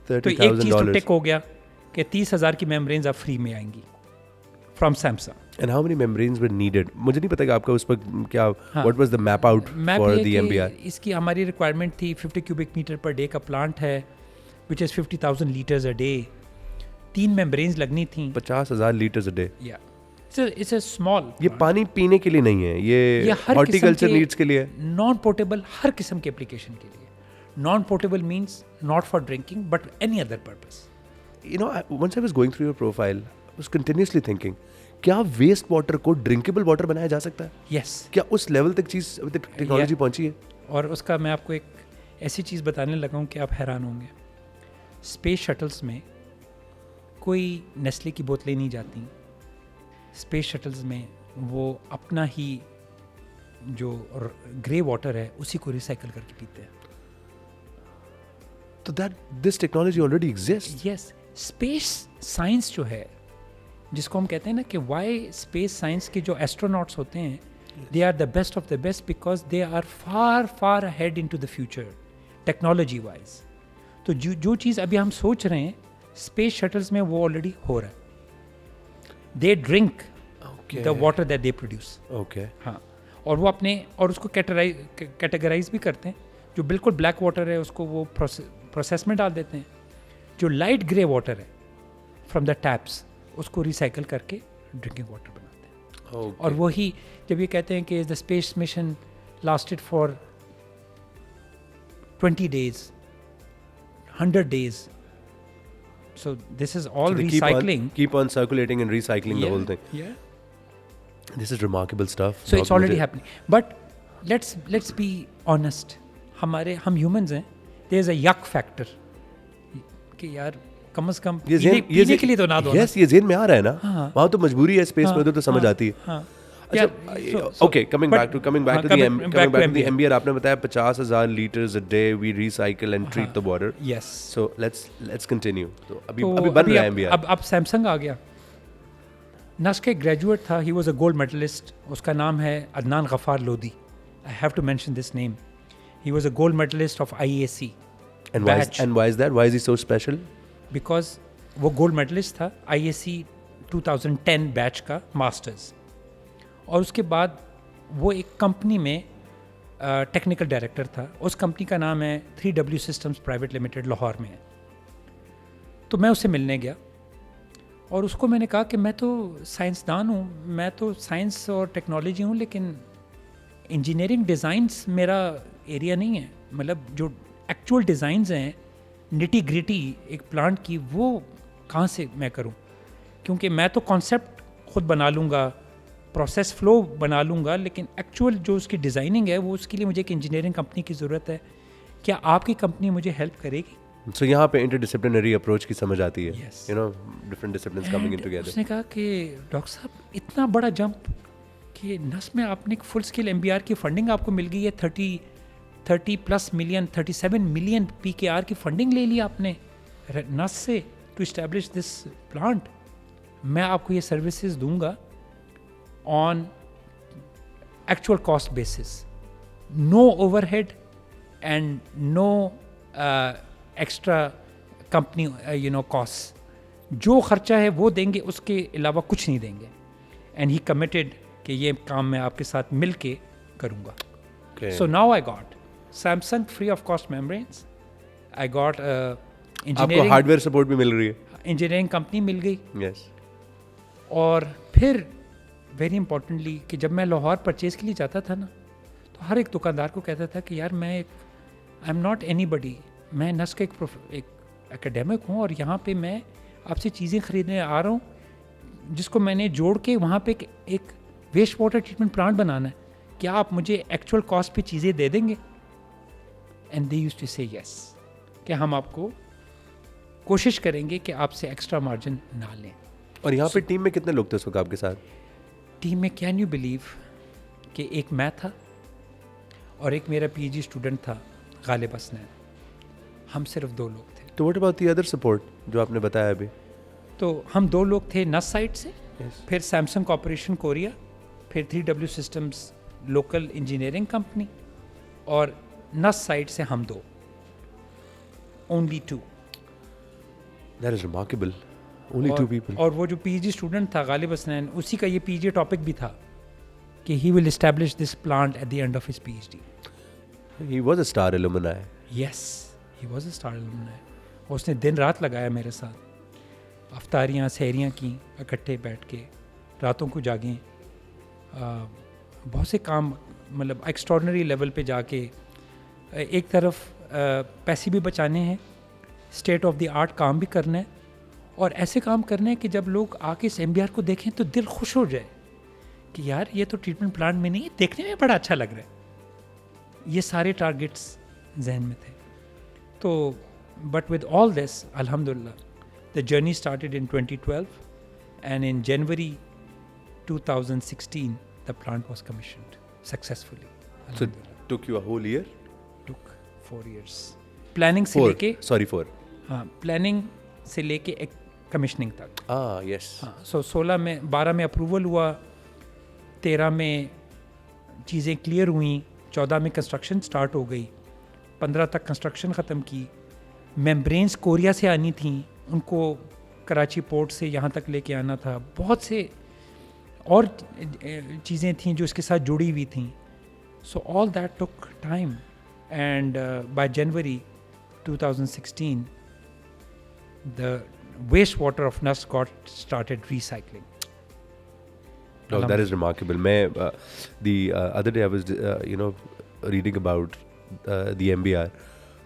तो एक चीज़ तो टिक हो गया कि 30,000 की मेम्ब्रेन्स अब फ्री में आएंगी from Samsung. And how many membranes were needed? मुझे नहीं पता कि आपका उस पर क्या, what was the map out for the MBR? इसकी हमारी रिक्वायरमेंट थी 50 क्यूबिक मीटर पर डे का प्लांट है, which is 50,000 litres a day. 3 membranes लगनी थी, 50,000 लीटर्स अ डे। या इट्स अ स्मॉल। ये पानी पीने के लिए नहीं है, ये हॉर्टिकल्चर नीड्स के लिए, नॉन पोर्टेबल, हर किस्म के एप्लीकेशन के लिए। Non portable means not for drinking but any other purpose. You know, once I was going through your profile, I was continuously thinking, क्या वेस्ट वाटर को ड्रिंकेबल वाटर बनाया जा सकता है? यस। क्या उस लेवल तक चीज टेक्नोलॉजी पहुंची है? और उसका मैं आपको एक ऐसी चीज़ बताने लगा हूँ कि आप हैरान होंगे। स्पेस शटल्स में कोई नेस्ले की बोतलें नहीं जाती। स्पेस शटल्स में वो अपना ही जो ग्रे वाटर है उसी को रिसाइकल करके पीते हैं। तो this technology already exist. Yes, space science जो है, जिसको हम कहते हैं ना कि वाई स्पेस साइंस के जो एस्ट्रोनॉट्स होते हैं, they are the best of the best because they are far ahead into the future technology wise. तो जो चीज़ अभी हम सोच रहे हैं स्पेस शटल्स में वो ऑलरेडी हो रहा है। They drink the water that they produce. Okay, हाँ, और वो अपने और उसको कैटेगराइज भी करते हैं। जो बिल्कुल ब्लैक वाटर है उसको वो प्रोसेस में डाल देते हैं। जो लाइट ग्रे वाटर है फ्रॉम द टैप्स उसको रिसाइकल करके ड्रिंकिंग वाटर बनाते हैं। और वही जब ये कहते हैं कि the space mission lasted for 20 days, 100 days. So this is all recycling. Keep on circulating and recycling the whole thing. Yeah. This is remarkable stuff. So it's already happening. But let's be honest. हम humans हैं. There's a yuck factor. कि यार कम से कम पीने के लिए तो ना दो। Yes, ये ज़हन में आ रहा है ना। वहाँ तो मजबूरी है, स्पेस में तो समझ आती है। Okay, coming back to the MBR, आपने बताया 50,000 liters a day we recycle and treat the water. Yes. So let's continue. तो अभी बन रहा है MBR. अब सैमसंग आ गया। नस्क के ग्रेजुएट था, he was a gold medalist. उसका नाम है Adnan Ghaffar Lodhi. I have to mention this name. He was a gold medalist of IAC. And why is that? Why is he so special? Because वो गोल्ड मेडलिस्ट था IAC 2010 बैच का मास्टर्स, और उसके बाद वो एक कंपनी में टेक्निकल डायरेक्टर था। उस कंपनी का नाम है 3W systems private limited, Lahore में है। तो मैं उससे मिलने गया और उसको मैंने कहा कि मैं तो साइंसदान हूँ, मैं तो साइंस और टेक्नोलॉजी हूँ, लेकिन इंजीनियरिंग डिज़ाइंस मेरा एरिया नहीं है, मतलब जो एक्चुअल डिज़ाइंस हैं, निटी ग्रिटी एक प्लांट की, वो कहाँ से मैं करूँ? क्योंकि मैं तो कॉन्सेप्ट खुद बना लूँगा, प्रोसेस फ्लो बना लूँगा, लेकिन एक्चुअल जो उसकी डिज़ाइनिंग है वो उसके लिए मुझे एक इंजीनियरिंग कंपनी की ज़रूरत है। क्या आपकी कंपनी मुझे हेल्प करेगी? So यहाँ पे इंटरडिसिप्लिनरी अप्रोच की समझ आती है, Yes. You know, different disciplines coming in together. उसने कहा कि डॉक्टर साहब इतना बड़ा जंप कि नस में आपने एक फुल स्केल MBR की फंडिंग आपको मिल गई है, 30+ मिलियन, 37 मिलियन PKR की फंडिंग ले ली आपने नस से टू इस्टेब्लिश दिस प्लांट। मैं आपको ये सर्विसेज दूंगा on actual cost basis, no overhead and no extra company cost. जो खर्चा है वो देंगे, उसके अलावा कुछ नहीं देंगे। एंड ही कमिटेड कि ये काम मैं आपके साथ मिल के करूँगा। So now I got Samsung free of cost membranes, I got आपको हार्डवेयर सपोर्ट भी मिल रही है, इंजीनियरिंग कंपनी मिल गई। यस। और फिर वेरी इंपॉर्टेंटली कि जब मैं लाहौर परचेज़ के लिए जाता था ना, तो हर एक दुकानदार को कहता था कि यार मैं आई एम नॉट एनीबडी, मैं नस का एक एकेडमिक हूँ और यहाँ पे मैं आपसे चीज़ें ख़रीदने आ रहा हूँ जिसको मैंने जोड़ के वहाँ पे एक वेस्ट वाटर ट्रीटमेंट प्लांट बनाना है, क्या आप मुझे एक्चुअल कॉस्ट पे चीज़ें दे देंगे? एंड दे यूज्ड टू से यस, कि हम आपको कोशिश करेंगे कि आपसे एक्स्ट्रा मार्जिन ना लें। और यहाँ पे टीम में कितने लोग थे उस वक्त आपके साथ? टीम में कैन यू बिलीव कि एक मैं था और एक मेरा PhD स्टूडेंट था गालिब हसनैन, हम सिर्फ 2 लोग थे। तो what about the other support जो आपने बताया अभी? तो हम 2 लोग थे नस साइड से, Yes. फिर सैमसंग कॉर्पोरेशन कोरिया, फिर 3W systems local engineering company, और नस साइड से हम 2, only 2। That is remarkable. Only 2 people. और वो जो PhD स्टूडेंट था गालिब हसनैन, उसी का ये PhD टॉपिक भी था कि he will establish this plant at the end of his PhD. He was a star alumni. Yes, he was a star alumni. उसने दिन रात लगाया मेरे साथ, अफ्तारियाँ सहरियाँ की इकट्ठे बैठ के, रातों को जागें, बहुत से काम, मतलब एक्स्ट्रॉर्डनरी लेवल पे जाके एक तरफ पैसे भी बचाने हैं, स्टेट ऑफ द आर्ट काम भी करना है, और ऐसे काम करना है कि जब लोग आके इस MBR को देखें तो दिल खुश हो जाए कि यार ये तो ट्रीटमेंट प्लांट में नहीं, देखने में बड़ा अच्छा लग रहा है। ये सारे टारगेट्स जहन में थे। तो बट विद ऑल दिस, अल्हम्दुलिल्लाह, the journey started in 2012 and in January 2016 the plant was commissioned successfully. So took you a whole year? took 4 years planning से 4. लेके, Sorry, 4. हाँ, प्लानिंग से लेके एक कमिश्निंग तक। Yes. हाँ, सो 12 में अप्रूवल हुआ, 13 में चीज़ें क्लियर हुई, 14 में कंस्ट्रक्शन स्टार्ट हो गई, 15 तक कंस्ट्रक्शन ख़त्म की। मेम्ब्रेन्स कोरिया से आनी थी, उनको कराची पोर्ट से यहाँ तक लेके आना था, बहुत से और चीज़ें थीं जो इसके साथ जुड़ी हुई थीं। So all that took time, and by January 2016 the wastewater of NUS got started recycling. No, that is remarkable. The other day I was reading about the MBR.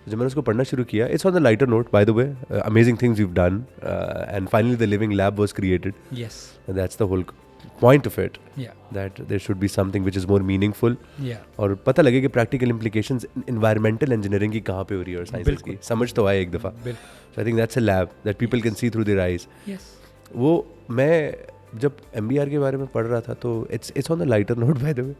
जब मैंने उसको पढ़ना शुरू किया, it's on the lighter note, by the way. Amazing things you've done, and finally the living lab was created. Yes. And that's the whole point of it. Yeah. That there should be something which is more meaningful. Yeah. और पता लगे कि practical implications environmental engineering की कहाँ पे हो रही है और sciences की समझ तो आए एक दफ़ा. So I think that's a lab that people can see through their eyes. Yes. वो मैं जब MBR के बारे में पढ़ रहा था तो it's on the lighter note, by the way.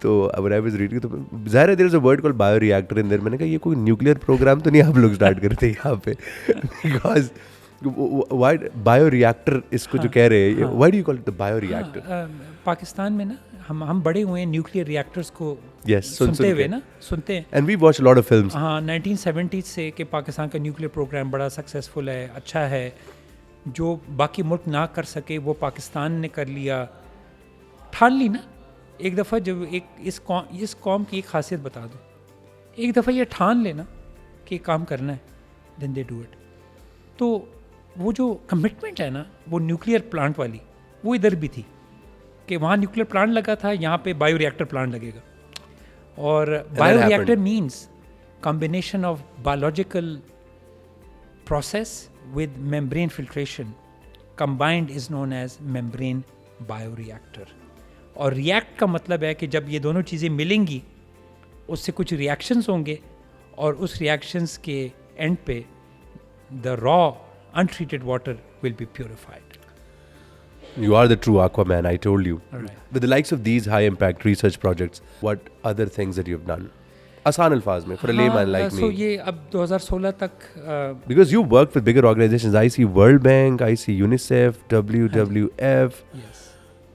तो when I was reading, तो ज़ाहिर है there is a word called bioreactor in there. मैंने कहा ये कोई न्यूक्लियर प्रोग्राम तो नहीं आप लोग स्टार्ट करते यहाँ पे, because why bioreactor इसको जो कह रहे हैं, why do you call it the bioreactor? Pakistan में ना हम बड़े हुए हैं न्यूक्लियर रिएक्टर्स को सुनते हुए ना, सुनते हैं। And we watch a lot of films. हाँ, 1970s से कि पाकिस्तान का न्यूक्लियर प्रोग्राम बड़ा सक्सेसफुल है, अच्छा है, जो बाकी मुल्क ना कर सके वो पाकिस्तान ने कर लिया। ठान ली ना एक दफ़ा, जब इस कौम की एक खासियत बता दो, एक दफ़ा ये ठान लेना कि काम करना है, देन दे डू इट। तो वो जो कमिटमेंट है ना, वो न्यूक्लियर प्लांट वाली, वो इधर भी थी कि वहाँ न्यूक्लियर प्लांट लगा था, यहाँ पे बायोरिएक्टर प्लांट लगेगा। और bioreactor means combination of biological process with membrane filtration combined is known as membrane bioreactor. और react का मतलब है कि जब ये दोनों चीज़ें मिलेंगी उससे कुछ reactions होंगे और उस reactions के end पे the raw untreated water will be purified. You are the true Aquaman, I told you. Right. With the likes of these high impact research projects, what other things that you've done? आसान अल्फाज में, for a layman like me. So ये अब 2016 तक Because you work with bigger organizations. I see World Bank, I see UNICEF, WWF, yes.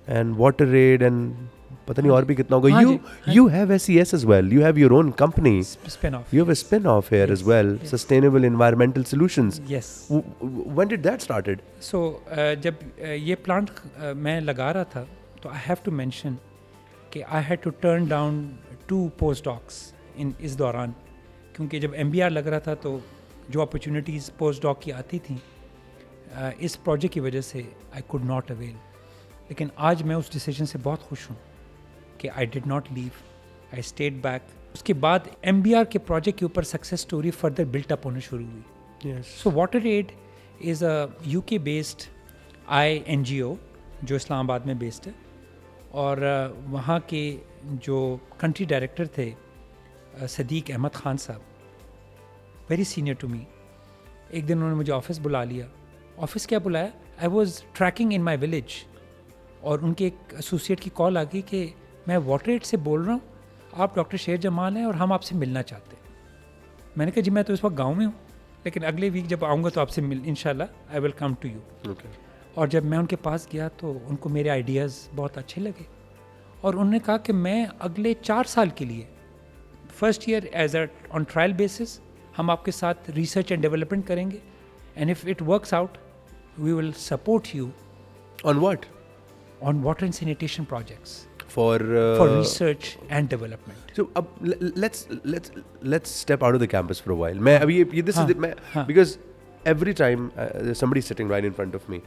and WaterAid, and पता नहीं और भी कितना होगा. हाँ You जी, हाँ you have SES as well. You have your own company. spin-off. You have a spin-off here as well. Yes. Sustainable Environmental Solutions. Yes. When did that started? So जब ये प्लांट मैं लगा रहा था तो I have to mention कि I had to turn down 2 postdocs इन इस दौरान, क्योंकि जब MBR लग रहा था तो जो अपॉर्चुनिटीज़ पोस्ट डॉक की आती थी इस प्रोजेक्ट की वजह से आई कुड नॉट अवेल. लेकिन आज मैं उस डिसीजन से बहुत खुश हूँ कि I did not leave, I stayed back. उसके बाद MBR के प्रोजेक्ट के ऊपर success story further built up होना शुरू हुई. सो WaterAid is a UK based INGO जो इस्लामाबाद में बेस्ड है, और वहाँ के जो कंट्री डायरेक्टर थे सदीक अहमद ख़ान साहब, वेरी सीनियर टू मी. एक दिन उन्होंने मुझे ऑफिस बुला लिया. ऑफिस क्या बुलाया, I was trekking in my village, और उनके एक एसोसिएट की कॉल आ गई कि मैं WaterAid से बोल रहा हूँ, आप डॉक्टर शेर जमाल हैं और हम आपसे मिलना चाहते हैं. मैंने कहा जी मैं तो इस वक्त गाँव में हूँ, लेकिन अगले वीक जब आऊँगा तो आपसे मिल इंशाल्लाह I will come to you. और जब मैं उनके पास गया तो उनको मेरे आइडियाज़ बहुत अच्छे लगे, और उन्होंने कहा कि मैं अगले 4 साल के लिए first year as a on trial basis हम आपके साथ रिसर्च एंड डेवलपमेंट करेंगे, and if it works out we will support you On what? on water and sanitation projects For for research and development. So let's step out of the campus for a while. मैं अभी ये this is because every time there's somebody sitting right in front of me.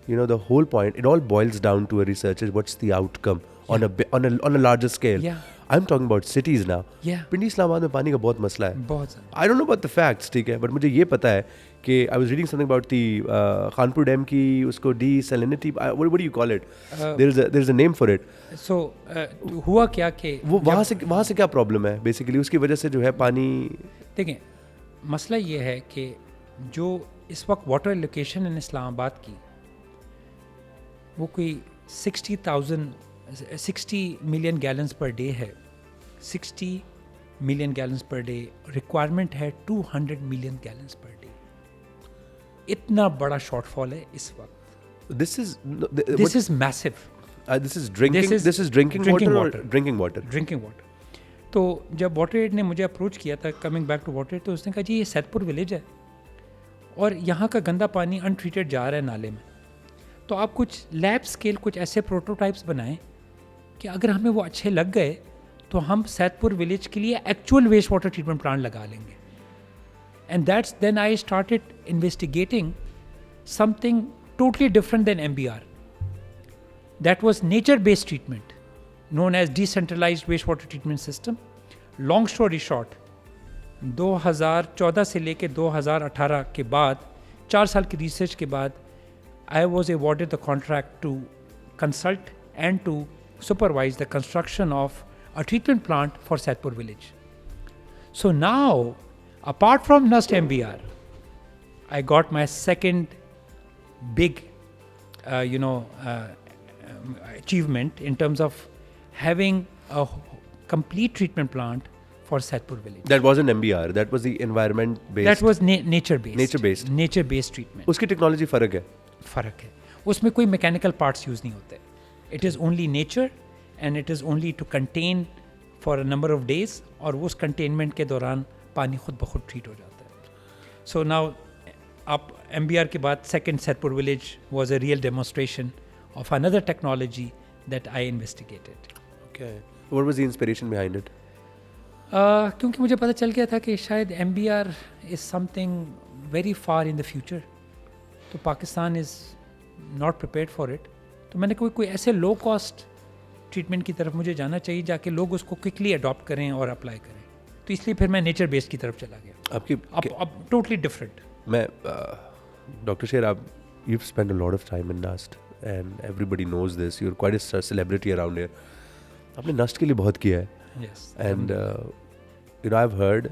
You know, the whole point, it all boils down to a research is what's the outcome on a larger scale. Yeah. I'm talking about cities now. Yeah. पिंडी इस्लामाबाद में पानी का बहुत मसला है. बहुत ज़्यादा. I don't know about the facts, ठीक है, but मुझे ये पता है कि I was reading something about the Khanpur dam की उसको desalinity. What do you call it? There is a name for it. So हुआ क्या कि वो वहाँ से क्या प्रॉब्लम है बेसिकली उसकी वजह से जो है पानी. देखें, मसला ये है कि जो इस वक्त वाटर एलोकेशन इन इस्लामाबाद की वो कोई 60 मिलियन गैलन्स पर डे है. 60 million gallons per day. Requirement है 200 मिलियन गैलन्स पर डे. इतना बड़ा शॉर्टफॉल है इस वक्त. This is massive. This is drinking water. तो जब WaterAid ने मुझे अप्रोच किया था कमिंग बैक टू WaterAid, तो उसने कहा जी ये सैदपुर विलेज है और यहाँ का गंदा पानी अनट्रीटेड जा रहा है नाले में, तो आप कुछ लैब स्केल कुछ ऐसे प्रोटोटाइप्स बनाएं कि अगर हमें वो अच्छे लग गए तो हम सैदपुर विलेज के लिए actual waste water treatment plant लगा लेंगे. And that's then I started investigating something totally different than MBR. That was nature based treatment known as decentralized wastewater treatment system. Long story short, 2014 से लेके 2018 के बाद 4 साल की रिसर्च के बाद I was awarded the contract to consult and to supervise the construction of a treatment plant for Saidpur village. So now, apart from NUST MBR, I got my second big achievement in terms of having a complete treatment plant for Saidpur village. That wasn't MBR. That was the environment based. That was nature based. Nature based treatment. उसकी टेक्नोलॉजी फर्क है. फ़र्क है. उसमें कोई मैकेनिकल पार्ट्स यूज़ नहीं होते. It is only nature and it is only to contain for a number of days, और उस कंटेनमेंट के दौरान पानी खुद ब खुद ट्रीट हो जाता है. सो नाउ आप MBR के बाद second Saidpur village was a real demonstration of another technology that I investigated. Okay. What was the inspiration behind it? क्योंकि मुझे पता चल गया था कि शायद MBR is something very far in the future, तो Pakistan is not prepared for it. तो मैंने कोई ऐसे लो कॉस्ट ट्रीटमेंट की तरफ मुझे जाना चाहिए, जाके लोग उसको क्विकली अडॉप्ट करें और अप्लाई करें। तो इसलिए फिर मैं नेचर बेस्ड की तरफ चला गया। आपकी अब टोटली डिफरेंट। मैं डॉक्टर शेर, आप you spend a lot of time in NUST and everybody knows this, you are quite a celebrity around here. आपने नस्ट के लिए बहुत किया है yes. And you know I have heard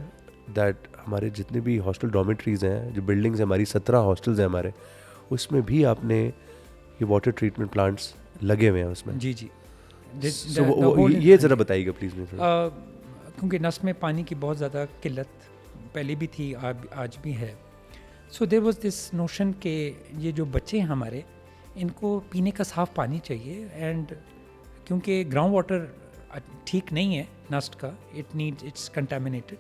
that हमारे जितने भी हॉस्टल डॉर्मेटरीज हैं, जो बिल्डिंग्स हैं हमारी, 17 हॉस्टल्स हैं हमारे, उसमें भी आपने ये वाटर ट्रीटमेंट प्लांट्स लगे हुए हैं उसमें। जी जी। ये ज़रा बताइएगा प्लीज़ मुझे। क्योंकि नस्ट में पानी की बहुत ज़्यादा किल्लत पहले भी थी, आज भी है। So there was this notion कि ये जो बच्चे हैं हमारे, इनको पीने का साफ़ पानी चाहिए, एंड क्योंकि ग्राउंड वाटर ठीक नहीं है नस्ट का, इट्स कंटामिनेटेड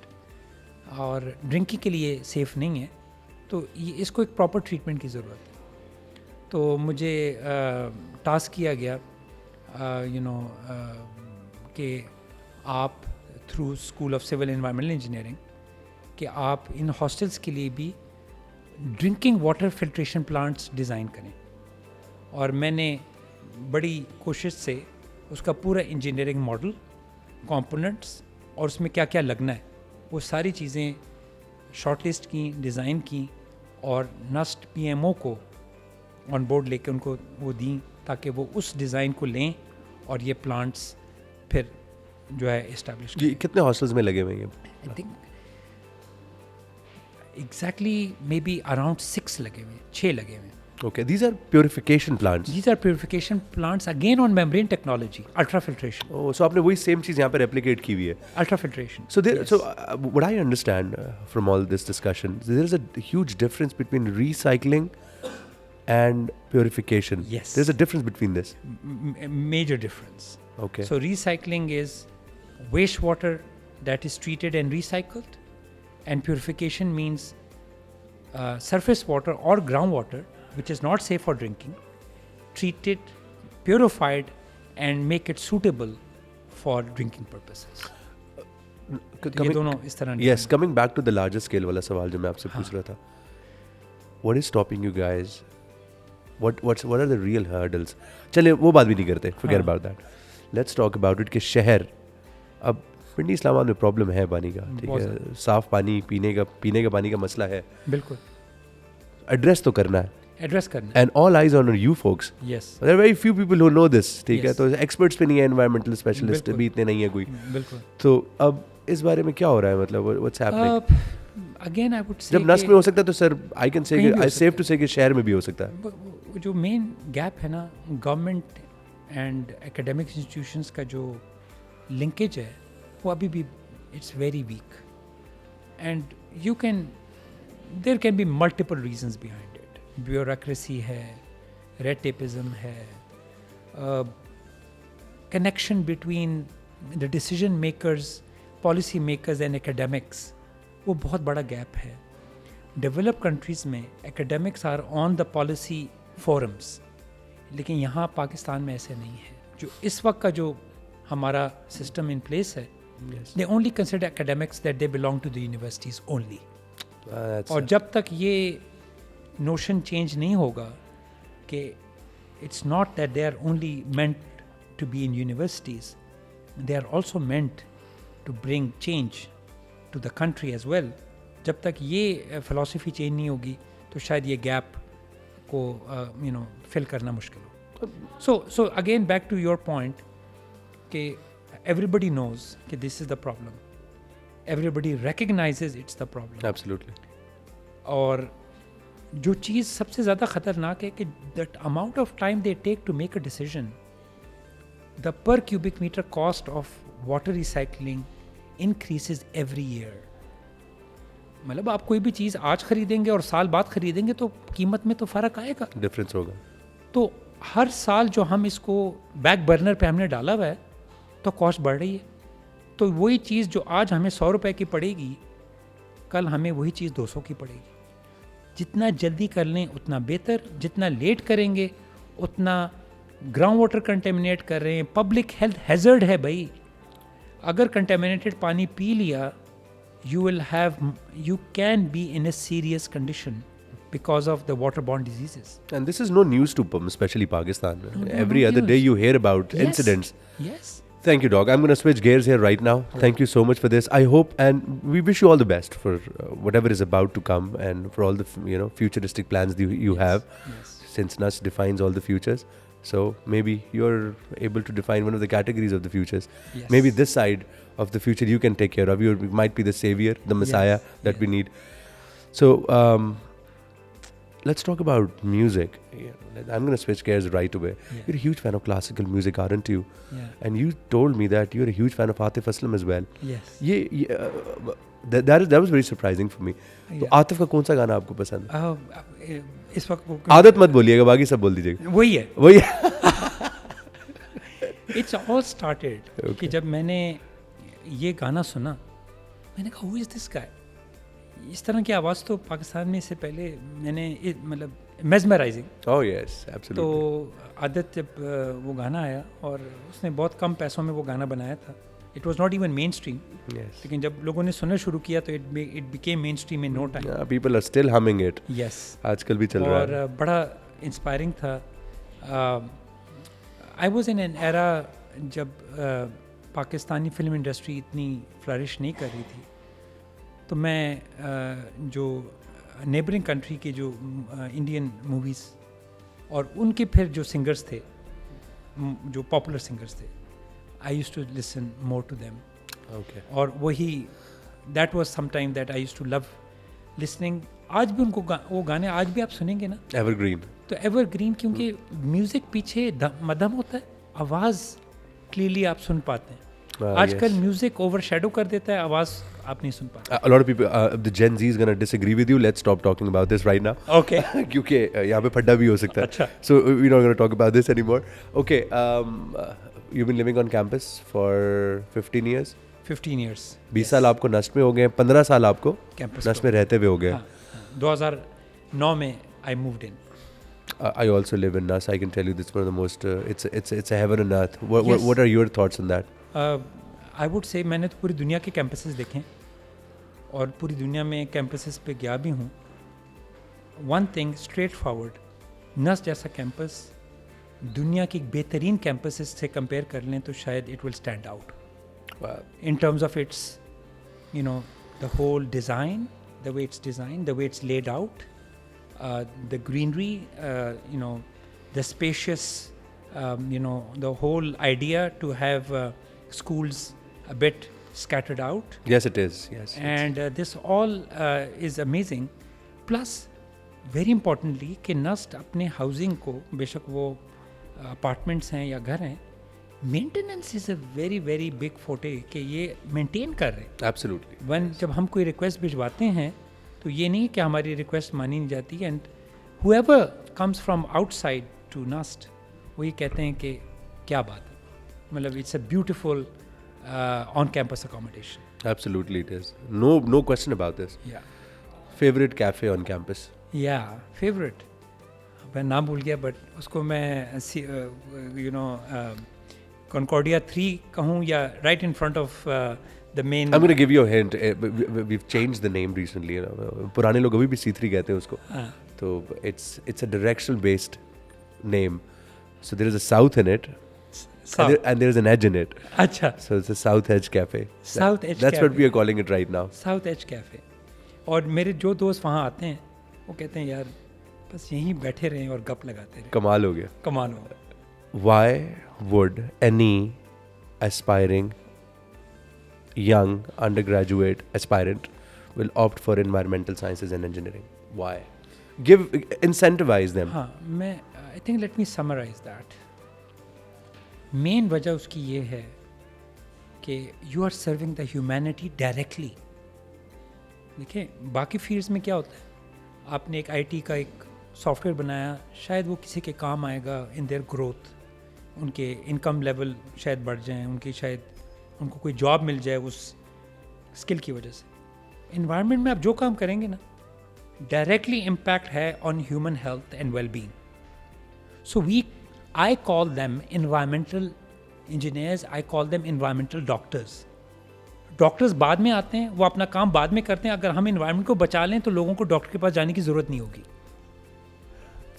और ड्रिंकिंग के लिए सेफ़ नहीं है, तो ये इसको एक प्रॉपर ट्रीटमेंट की ज़रूरत है। तो मुझे टास्क किया गया कि आप through school of civil environmental engineering कि आप इन हॉस्टल्स के लिए भी drinking water filtration plants design करें। और मैंने बड़ी कोशिश से उसका पूरा इंजीनियरिंग मॉडल, कंपोनेंट्स और उसमें क्या क्या लगना है, वो सारी चीज़ें शॉर्टलिस्ट की, डिज़ाइन की और नस्ट पीएमओ को ऑन बोर्ड लेके उनको वो दी, ताकि वो उस डिज़ाइन को लें और ये प्लांट्स फिर जो है इस्टेब्लिश। कितने हॉस्टल्स में लगे हुए हैं? I think exactly may be around 6 लगे हुए, 6 लगे हुए। Okay, these are purification plants. These are purification plants again on membrane technology, ultrafiltration. Oh, so आपने वही same चीज़ यहाँ पे replicate की हुई है. Ultrafiltration. So there, yes. so what I understand from all this discussion, there is a huge difference between recycling and purification. Yes. There's a difference between this. Major difference. Okay. So recycling is wastewater that is treated and recycled, and purification means surface water or groundwater which is not safe for drinking, treated, purified and make it suitable for drinking purposes. ये दोनों इस तरह नहीं। Yes, coming back to the larger scale वाला सवाल जो मैं आपसे पूछ रहा था, what is stopping you guys? What are the real hurdles? चलिए वो बात भी नहीं करते, forget about that. Let's talk about it कि शहर, अब पिंडी इस्लामाबाद में प्रॉब्लम है पानी का, ठीक है, साफ पानी पीने का पानी का मसला है, बिल्कुल एड्रेस तो करना है, एड्रेस करना, and all eyes on you folks. Yes, there are very few people who know this, ठीक है, तो एक्सपर्ट्स पे नहीं है, एनवायरमेंटल स्पेशलिस्ट भी इतने नहीं है कोई, बिल्कुल। तो अब इस बारे में क्या हो रहा है, मतलब what's happening? Again I would say जब नस्ट में हो सकता है तो sir I can say I safe to से कि शहर में भी हो सकता है। जो मेन गैप है ना, गवर्नमेंट एंड एकेडमिक इंस्टीट्यूशंस का जो लिंकेज है वो अभी भी it's very weak, and you can there can be multiple reasons behind it. Bureaucracy है, रेड टेपिज्म है, connection between the decision makers, policy makers and academics, वो बहुत बड़ा गैप है। डेवलप कंट्रीज़ में academics are on the policy forums, लेकिन यहाँ पाकिस्तान में ऐसे नहीं है। जो इस वक्त का जो हमारा सिस्टम इन प्लेस है, they only consider academics that they belong to the universities only. और जब तक ये नोशन चेंज नहीं होगा कि it's not that they are only meant to be in universities, they are also meant to bring change to the country as well, जब तक ये फ़िलासफ़ी चेंज नहीं होगी तो शायद ये गैप को फिल करना मुश्किल हो। So again back to your point कि everybody knows कि this is the problem, everybody recognizes it's the problem. Absolutely. और जो चीज़ सबसे ज़्यादा ख़तरनाक है कि that amount of time they take to make a decision, the per cubic meter cost of water recycling increases every year. मतलब आप कोई भी चीज़ आज खरीदेंगे और साल बाद खरीदेंगे तो कीमत में तो फ़र्क आएगा, डिफरेंस होगा। तो हर साल जो हम इसको बैक बर्नर पे हमने डाला हुआ है तो कॉस्ट बढ़ रही है। तो वही चीज़ जो आज हमें 100 रुपए की पड़ेगी, कल हमें वही चीज़ 200 की पड़ेगी। जितना जल्दी कर लें उतना बेहतर, जितना लेट करेंगे उतना ग्राउंड वाटर कंटेमिनेट कर रहे हैं, पब्लिक हेल्थ हैज़र्ड है भाई। अगर कंटेमिनेटेड पानी पी लिया, you can be in a serious condition because of the waterborne diseases. And this is no news to especially Pakistan. No, Every no other day news. you hear about Yes. incidents. Yes. Thank you, Doc. I'm going to switch gears here right now. Thank you so much for this. I hope and we wish you all the best for whatever is about to come and for all the futuristic plans that you have. Yes. Since NUS defines all the futures, so maybe you're able to define one of the categories of the futures. Yes. Maybe this side of the future you can take care of. You might be the savior, the messiah that we need. So let's talk about music. I'm going to switch gears right away. Yeah. You're a huge fan of classical music, aren't you? Yeah. And you told me that you're a huge fan of Atif Aslam as well. Yes. That was very surprising for me. तो Yeah. आतिफ का कौन सा गाना आपको पसंद है? इस वक्त वो आदत मत बोलिएगा, बाकी सब बोल दीजिएगा. वही है. वही. It's all started Okay. कि जब मैंने ये गाना सुना, मैंने कहा हु इज़ दिस गाय. इस तरह की आवाज़ तो पाकिस्तान में इससे पहले मैंने मतलब मेस्मराइजिंग. Oh yes, तो absolutely. आदत जब वो गाना आया और उसने बहुत कम पैसों में वो गाना बनाया था. It was not even mainstream, Yes. लेकिन जब लोगों ने सुनना शुरू किया तो it became mainstream in no time. Yeah, people are still humming it. Yes. आजकल भी चल रहा है. और बड़ा इंस्पायरिंग था. I was in an era जब पाकिस्तानी फिल्म इंडस्ट्री इतनी फ्लरिश नहीं कर रही थी, तो मैं जो नेबरिंग कंट्री के जो इंडियन मूवीज़ और उनके फिर जो सिंगर्स थे, जो पॉपुलर सिंगर्स थे, I used to listen more to them. Okay. और वही that was some time that I used to love listening. आज भी उनको वो गाने आज भी आप सुनेंगे ना Evergreen. तो एवरग्रीन, क्योंकि म्यूज़िक पीछे मदम होता है, आवाज़ क्लियरली आप सुन पाते हैं. आजकल Yes. म्यूज़िक ओवरशैडो कर देता है, आवाज़ आप नहीं सुन पाते. A lot of people, the Gen Z is going to disagree with you. Let's stop talking about this right now. Okay. क्योंकि यहाँ पे फड्डा भी हो सकता है. अच्छा. So we're not going to talk about this anymore. Okay. You've been living on campus for 15 years. 15 years. 20 साल आपको नस्ट में हो गए, 15 साल आपको कैंपस नस्ट में रहते हुए हो गए. 2009 में I moved in. I also live in NUS. I can tell you this is one of the most. It's a heaven on earth. Yes. What are your thoughts on that? I would say मैंने तो पूरी दुनिया के कैंपसेस देखे हैं और पूरी दुनिया में कैंपसेस पे गया भी हूँ. वन थिंग स्ट्रेट फॉरवर्ड, नस जैसा कैंपस दुनिया की बेहतरीन कैंपसेस से कंपेयर कर लें तो शायद it will stand out in terms of its, the whole design, the way it's designed, the way it's laid out, the greenery, the spacious, the whole idea to have schools a bit scattered out. Yes, it is. Yes. And this all is amazing. Plus, very importantly, कि नस्ट अपने हाउसिंग को, बेशक वो अपार्टमेंट्स हैं या घर हैं, maintenance is a very very big फोटे कि ये मेंटेन कर रहे हैं. Absolutely. जब हम कोई रिक्वेस्ट भिजवाते हैं तो ये नहीं कि हमारी रिक्वेस्ट मानी नहीं जाती. And whoever comes from outside to NUST वो ये कहते हैं कि क्या बात है, मतलब it's a beautiful on campus accommodation. Absolutely, it is. No question about this. या Favorite cafe on campus? Favourite मैं नाम भूल गया, बट उसको मैं कॉन्कॉर्डिया 3 कहूँ या right in front of the main. I'm going to give you a hint. We've changed the name recently. पुराने लोग अभी भी C3 कहते हैं उसको. तो it's a directional based name. So there is a south in it, and there is an edge in it. अच्छा. So it's a South Edge Cafe. South Edge That's what Cafe. we are calling it right now. South edge cafe. और मेरे जो दोस्त वहाँ आते हैं वो कहते हैं यार बस यहीं बैठे रहें और गप लगाते रहें. कमाल हो गया. कमाल हो. Why would any aspiring young undergraduate aspirant will opt for environmental sciences and engineering? Why? Incentivize them. हाँ, मैं I think let me summarize that. Main वजह उसकी ये है कि you are serving the humanity directly. देखिए बाकी फील्ड्स में क्या होता है, आपने एक आईटी का एक सॉफ्टवेयर बनाया, शायद वो किसी के काम आएगा इन देयर ग्रोथ, उनके इनकम लेवल शायद बढ़ जाएं, उनको कोई जॉब मिल जाए उस स्किल की वजह से. इन्वायरमेंट में आप जो काम करेंगे ना, डायरेक्टली इम्पैक्ट है on human health and well being. So I call them environmental engineers, I call them environmental doctors. Doctors बाद में आते हैं, वो अपना काम बाद में करते हैं. अगर हम इन्वायरमेंट को बचा लें तो लोगों को डॉक्टर के पास जाने की ज़रूरत नहीं होगी.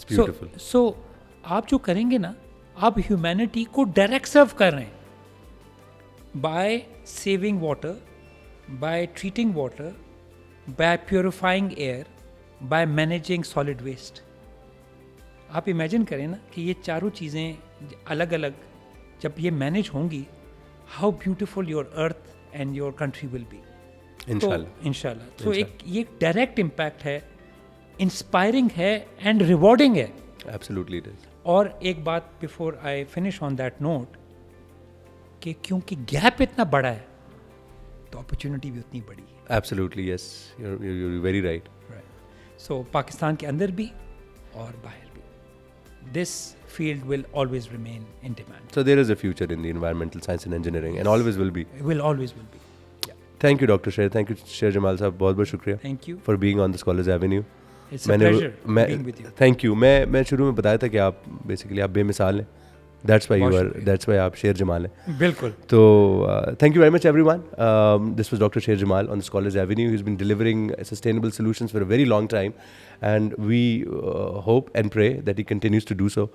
It's beautiful. So आप जो करेंगे ना, आप ह्यूमैनिटी को डायरेक्ट सर्व कर रहे हैं by saving water, by treating water, by purifying air, by managing solid waste. आप इमेजिन करें ना कि ये चारों चीज़ें अलग अलग जब ये मैनेज होंगी, how beautiful your earth and your country will be. इंशाल्लाह. तो ये डायरेक्ट इम्पैक्ट है, इंस्पायरिंग है एंड रिवॉर्डिंग है. Absolutely it is. और एक बात before I finish on that note, कि क्योंकि गैप इतना बड़ा है तो अपॉर्चुनिटी भी उतनी बड़ी है. Absolutely, yes. You're very right. सो पाकिस्तान के अंदर भी और बाहर भी, this field will always remain in demand. So there is a future in the environmental science and engineering, and always will be. Will always will be. Thank you, Dr. Sher. Thank you, Sher Jamal साहब. बहुत बहुत शुक्रिया thank you. for being on the Scholars Avenue. It's a pleasure being with you. Thank you. मैं शुरू में बताया था कि आप बेसिकली आप बेमिसाल हैं. That's why बहुत you are. शुक्रिया. That's why आप शेर जमाल हैं. बिल्कुल. So thank you very much, everyone. This was Dr. Sher Jamal on the Scholars Avenue. He's been delivering sustainable solutions for a very long time, and we hope and pray that he continues to do so.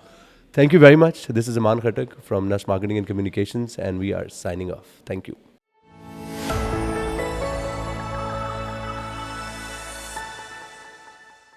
Thank you very much. This is Aman Khattak from Nash Marketing and Communications, and we are signing off. Thank you.